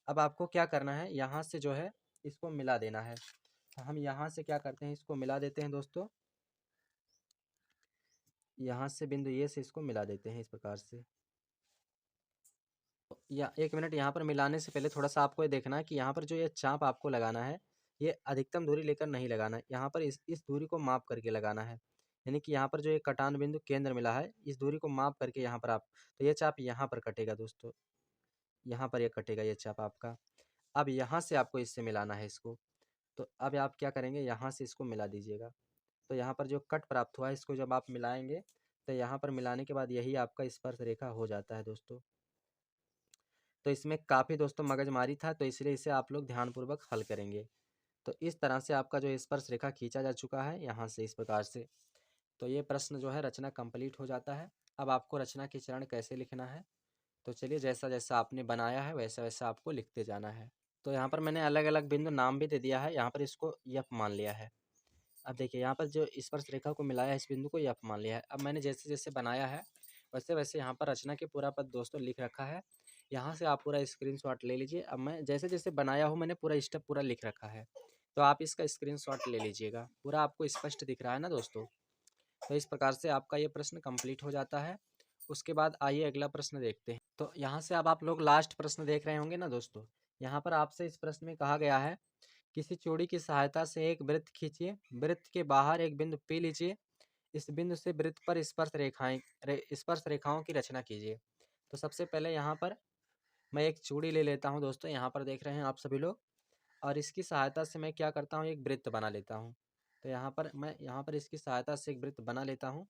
अब आपको क्या करना है, यहाँ से जो है इसको मिला देना है। तो हम यहाँ से क्या करते हैं, इसको मिला देते हैं दोस्तों। यहाँ से बिंदु ये से इसको मिला देते हैं इस प्रकार से। या 1 मिनट, यहाँ पर मिलाने से पहले थोड़ा सा आपको ये देखना है कि यहाँ पर जो ये चाप आपको लगाना है, ये अधिकतम दूरी लेकर नहीं लगाना है। यहाँ पर इस दूरी को माप करके लगाना है। यानी कि यहाँ पर जो ये कटान बिंदु केंद्र मिला है, इस दूरी को माप करके यहाँ पर आप, तो ये चाप यहाँ पर कटेगा दोस्तों, यहाँ पर ये कटेगा ये चाप आपका। अब यहाँ से आपको इससे मिलाना है इसको। तो अब आप क्या करेंगे, यहाँ से इसको मिला दीजिएगा। तो यहाँ पर जो कट प्राप्त हुआ है, इसको जब आप मिलाएंगे तो यहाँ पर मिलाने के बाद यही आपका स्पर्श रेखा हो जाता है दोस्तों। तो इसमें काफ़ी दोस्तों मगजमारी था, तो इसलिए इसे आप लोग ध्यानपूर्वक हल करेंगे। तो इस तरह से आपका जो स्पर्श रेखा खींचा जा चुका है यहाँ से इस प्रकार से। तो ये प्रश्न जो है रचना कंप्लीट हो जाता है। अब आपको रचना के चरण कैसे लिखना है, तो चलिए जैसा जैसा आपने बनाया है वैसा वैसा आपको लिखते जाना है। तो यहाँ पर मैंने अलग अलग बिंदु नाम भी दे दिया है, यहाँ पर इसको यफ मान लिया है। अब देखिए यहाँ पर जो स्पर्श रेखा को मिलाया है, इस बिंदु को यफ मान लिया है। अब मैंने जैसे जैसे बनाया है वैसे वैसे यहाँ पर रचना के पूरा पद दोस्तों लिख रखा है। यहाँ से आप पूरा स्क्रीनशॉट ले लीजिए। अब मैं जैसे जैसे बनाया हूँ, मैंने पूरा स्टेप पूरा लिख रखा है, तो आप इसका स्क्रीनशॉट ले लीजिएगा। पूरा आपको स्पष्ट दिख रहा है ना दोस्तों। तो इस प्रकार से आपका ये प्रश्न कंप्लीट हो जाता है। उसके बाद आइए अगला प्रश्न देखते हैं। तो यहाँ से अब आप लोग लास्ट प्रश्न देख रहे होंगे ना दोस्तों। यहाँ पर आपसे इस प्रश्न में कहा गया है, किसी चूड़ी की सहायता से एक वृत्त खींचिए, वृत्त के बाहर एक बिंदु पी लीजिए, इस बिंदु से वृत्त पर स्पर्श रेखाओं की रचना कीजिए। तो सबसे पहले यहाँ पर मैं एक चूड़ी ले लेता हूँ दोस्तों, यहाँ पर देख रहे हैं आप सभी लोग, और इसकी सहायता से मैं क्या करता हूँ, एक वृत्त बना लेता हूँ। तो यहाँ पर इसकी सहायता से एक वृत्त बना लेता हूँ।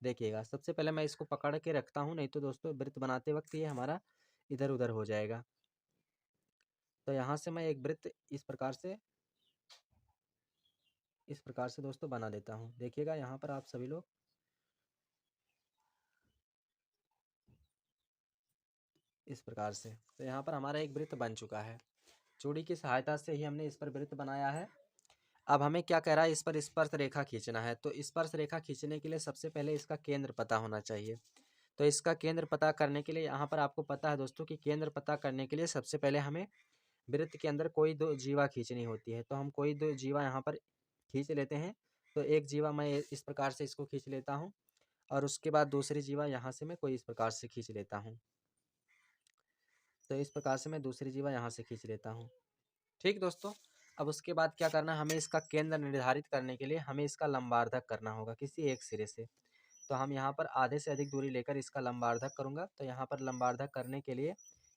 देखिएगा, सबसे पहले मैं इसको पकड़ के रखता हूँ, नहीं तो दोस्तों वृत्त बनाते वक्त ये हमारा इधर उधर हो जाएगा। तो यहाँ से मैं एक वृत्त इस प्रकार से दोस्तों बना देता हूँ। देखिएगा यहाँ पर आप सभी लोग, इस प्रकार से। तो यहाँ पर हमारा एक वृत्त बन चुका है। चूड़ी की सहायता से ही हमने इस पर वृत्त बनाया है। अब हमें क्या कह रहा है, इस पर स्पर्श रेखा खींचना है। तो स्पर्श रेखा खींचने के लिए सबसे पहले इसका केंद्र पता होना चाहिए। तो इसका केंद्र पता करने के लिए यहाँ पर आपको पता है दोस्तों कि केंद्र पता करने के लिए सबसे पहले हमें वृत्त के अंदर कोई दो जीवा खींचनी होती है। तो हम कोई दो जीवा यहाँ पर खींच लेते हैं। तो एक जीवा मैं इस प्रकार से इसको खींच लेता हूँ और उसके बाद दूसरी जीवा यहाँ से मैं कोई इस प्रकार से खींच लेता हूँ। तो इस प्रकार से मैं दूसरी जीवा यहाँ से खींच लेता हूँ। ठीक दोस्तों। अब उसके बाद क्या करना है, हमें इसका केंद्र निर्धारित करने के लिए हमें इसका लंबार्धक करना होगा किसी एक सिरे से। तो हम यहाँ पर आधे से अधिक दूरी लेकर इसका लंबार्धक करूँगा। तो यहाँ पर लंबार्धक करने के लिए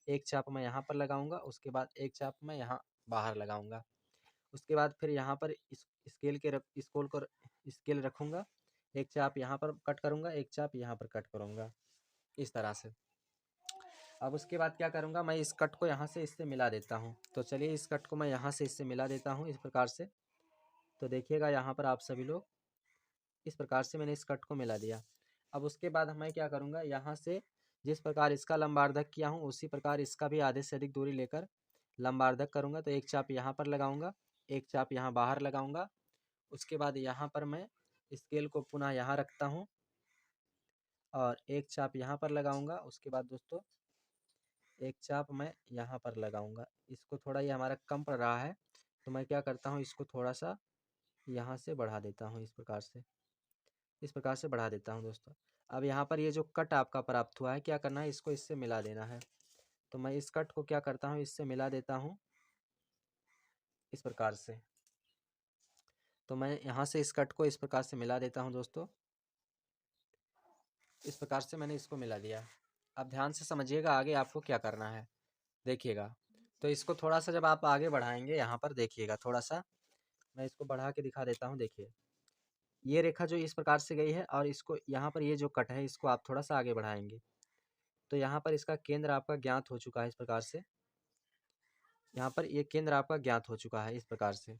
एक चाप मैं यहाँ पर लगाऊंगा, उसके बाद एक चाप मैं यहाँ बाहर लगाऊंगा। उसके बाद फिर यहाँ पर इस स्केल रखूँगा। एक चाप यहाँ पर कट करूँगा, एक चाप यहाँ पर कट करूँगा, इस तरह से। अब उसके बाद क्या करूँगा, मैं इस कट को यहाँ से इससे मिला देता हूँ। तो चलिए इस कट को मैं यहाँ से इससे मिला देता हूँ इस प्रकार से। तो देखिएगा यहाँ पर आप सभी लोग, इस प्रकार से मैंने इस कट को मिला दिया। अब उसके बाद मैं क्या करूँगा, यहाँ से जिस प्रकार इसका लंबार्धक किया हूँ उसी प्रकार इसका भी आधे से अधिक दूरी लेकर लंबार्धक करूँगा। तो एक चाप यहाँ पर लगाऊंगा, एक चाप यहाँ बाहर लगाऊंगा। उसके बाद यहाँ पर मैं स्केल को पुनः यहाँ रखता हूँ और एक चाप यहाँ पर लगाऊंगा। उसके बाद दोस्तों एक चाप मैं यहाँ पर लगाऊंगा। इसको थोड़ा ये हमारा कम पड़ रहा है तो मैं क्या करता हूँ, इसको थोड़ा सा यहाँ से बढ़ा देता हूँ। इस प्रकार से बढ़ा देता हूँ दोस्तों। अब यहाँ पर ये जो कट आपका प्राप्त हुआ है, क्या करना है, इसको इससे मिला देना है। तो मैं इस कट को क्या करता हूँ, इससे मिला देता हूँ इस प्रकार से। तो मैं यहाँ से इस कट को इस प्रकार से मिला देता हूँ दोस्तों। इस प्रकार से मैंने इसको मिला दिया। अब ध्यान से समझिएगा आगे आपको क्या करना है, देखिएगा। तो इसको थोड़ा सा जब आप आगे बढ़ाएंगे, यहाँ पर देखिएगा, थोड़ा सा मैं इसको बढ़ा के दिखा देता हूँ। देखिए ये रेखा जो इस प्रकार से गई है और इसको यहाँ पर ये जो कट है इसको आप थोड़ा सा आगे बढ़ाएंगे तो यहाँ पर इसका केंद्र आपका ज्ञात हो चुका है। इस प्रकार से यहाँ पर ये केंद्र आपका ज्ञात हो चुका है इस प्रकार से।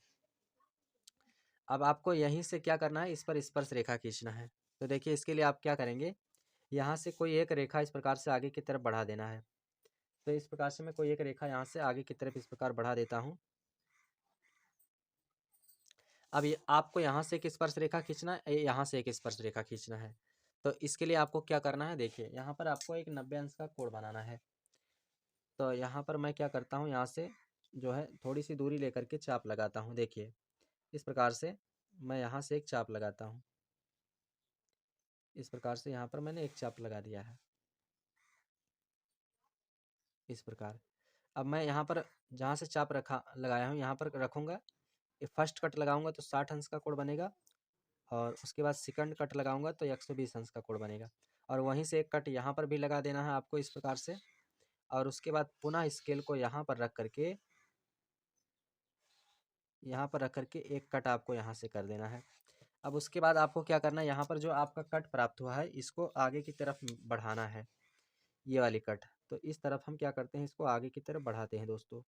अब आपको यहीं से क्या करना है, इस पर स्पर्श रेखा खींचना है। तो देखिए इसके लिए आप क्या करेंगे, यहाँ से कोई एक रेखा इस प्रकार से आगे की तरफ बढ़ा देना है। तो इस प्रकार से मैं कोई एक रेखा यहाँ से आगे की तरफ इस प्रकार बढ़ा देता हूँ। अब ये आपको यहाँ से एक स्पर्श रेखा खींचना है, यहाँ से एक स्पर्श रेखा खींचना है। तो इसके लिए आपको क्या करना है, देखिए यहाँ पर आपको एक 90 अंश का कोण बनाना है। तो यहाँ पर मैं क्या करता हूँ, यहाँ से जो है थोड़ी सी दूरी लेकर के चाप लगाता हूँ। देखिए इस प्रकार से मैं यहाँ से एक चाप लगाता हूँ। इस प्रकार से यहाँ पर मैंने एक चाप लगा दिया है इस प्रकार। अब मैं यहाँ पर जहाँ से चाप रखा लगाया हूँ यहाँ पर रखूँगा। ये फर्स्ट कट लगाऊंगा तो 60 अंश का कोण बनेगा और उसके बाद सेकंड कट लगाऊंगा तो 120 अंश का कोण बनेगा। और वहीं से एक कट यहाँ पर भी लगा देना है आपको इस प्रकार से। और उसके बाद पुनः स्केल को यहाँ पर रख करके एक कट आपको यहाँ से कर देना है। अब उसके बाद आपको क्या करना है, यहाँ पर जो आपका कट प्राप्त हुआ है इसको आगे की तरफ बढ़ाना है, ये वाली कट। तो इस तरफ हम क्या करते हैं, इसको आगे की तरफ बढ़ाते हैं दोस्तों।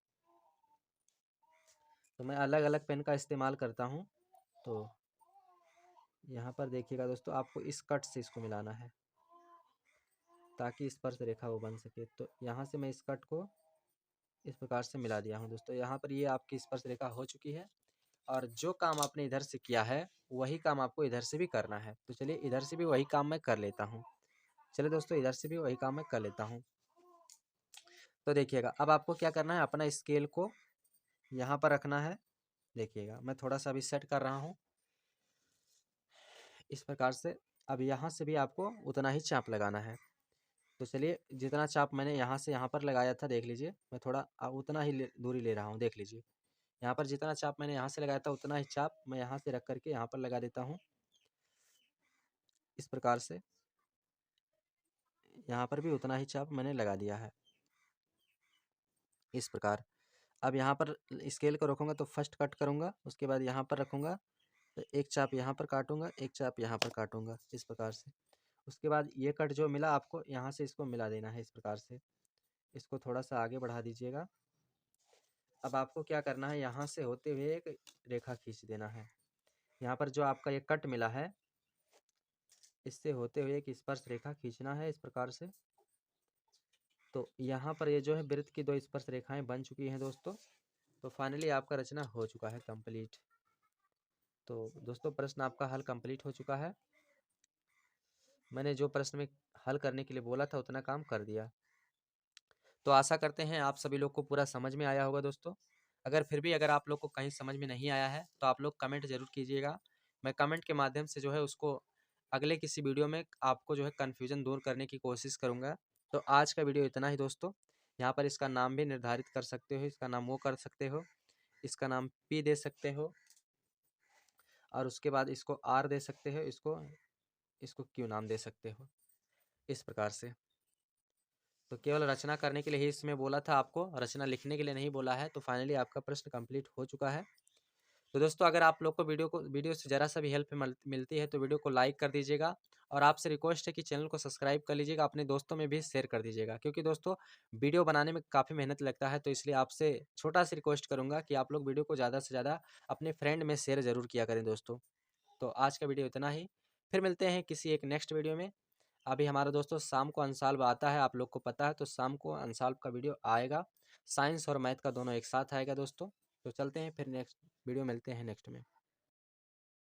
तो मैं अलग अलग पेन का इस्तेमाल करता हूँ। तो यहाँ पर देखिएगा दोस्तों, आपको इस कट से इसको मिलाना है ताकि स्पर्श रेखा वो बन सके। तो यहाँ से मैं इस कट को इस प्रकार से मिला दिया हूँ दोस्तों। यहाँ पर ये आपकी स्पर्श रेखा हो चुकी है और जो काम आपने इधर से किया है वही काम आपको इधर से भी करना है। तो चलिए इधर से भी वही काम मैं कर लेता हूँ। चलिए दोस्तों इधर से भी वही काम मैं कर लेता हूँ। तो देखिएगा अब आपको क्या करना है, अपना स्केल को यहाँ पर रखना है। देखिएगा मैं थोड़ा सा अभी सेट कर रहा हूँ इस प्रकार से। अब यहाँ से भी आपको उतना ही चाप लगाना है। तो चलिए जितना चाप मैंने यहाँ से यहाँ पर लगाया था, देख लीजिए मैं थोड़ा उतना ही दूरी ले रहा हूँ। देख लीजिए यहाँ पर जितना चाप मैंने यहाँ से लगाया था उतना ही चाप मैं यहाँ से रख करके यहाँ पर लगा देता हूँ इस प्रकार से। यहाँ पर भी उतना ही चाप मैंने लगा दिया है इस प्रकार। अब यहाँ पर स्केल को रखूँगा तो फर्स्ट कट करूँगा, उसके बाद यहाँ पर रखूँगा तो एक चाप यहाँ पर काटूँगा, एक चाप यहाँ पर काटूँगा इस प्रकार से। उसके बाद ये कट जो मिला आपको यहाँ से इसको मिला देना है इस प्रकार से। इसको थोड़ा सा आगे बढ़ा दीजिएगा। अब आपको क्या करना है, यहाँ से होते हुए एक रेखा खींच देना है। यहाँ पर जो आपका ये कट मिला है इससे होते हुए एक स्पर्श रेखा खींचना है इस प्रकार से। तो यहाँ पर ये जो है वृत्त की 2 स्पर्श रेखाएं बन चुकी हैं दोस्तों। तो फाइनली आपका रचना हो चुका है कंप्लीट। तो दोस्तों प्रश्न आपका हल कंप्लीट हो चुका है। मैंने जो प्रश्न में हल करने के लिए बोला था उतना काम कर दिया। तो आशा करते हैं आप सभी लोग को पूरा समझ में आया होगा दोस्तों। अगर फिर भी अगर आप लोग को कहीं समझ में नहीं आया है तो आप लोग कमेंट ज़रूर कीजिएगा। मैं कमेंट के माध्यम से जो है उसको अगले किसी वीडियो में आपको जो है कन्फ्यूज़न दूर करने की कोशिश करूँगा। तो आज का वीडियो इतना ही दोस्तों। यहाँ पर इसका नाम भी निर्धारित कर सकते हो, इसका नाम वो कर सकते हो, इसका नाम P दे सकते हो और उसके बाद इसको R दे सकते हो, इसको Q नाम दे सकते हो इस प्रकार से। तो केवल रचना करने के लिए ही इसमें बोला था आपको, रचना लिखने के लिए नहीं बोला है। तो फाइनली आपका प्रश्न कंप्लीट हो चुका है। तो दोस्तों अगर आप लोग को वीडियो से ज़रा सा भी हेल्प मिलती है तो वीडियो को लाइक कर दीजिएगा और आपसे रिक्वेस्ट है कि चैनल को सब्सक्राइब कर लीजिएगा, अपने दोस्तों में भी शेयर कर दीजिएगा। क्योंकि दोस्तों वीडियो बनाने में काफ़ी मेहनत लगता है, तो इसलिए आपसे छोटा सी रिक्वेस्ट करूँगा कि आप लोग वीडियो को ज़्यादा से ज़्यादा अपने फ्रेंड में शेयर ज़रूर किया करें दोस्तों। तो आज का वीडियो इतना ही, फिर मिलते हैं किसी एक नेक्स्ट वीडियो में। अभी हमारा दोस्तों शाम को अनसॉल्व आता है, आप लोग को पता है, तो शाम को अनसॉल्व का वीडियो आएगा। साइंस और मैथ का दोनों एक साथ आएगा दोस्तों। तो चलते हैं फिर नेक्स्ट वीडियो, मिलते हैं नेक्स्ट में।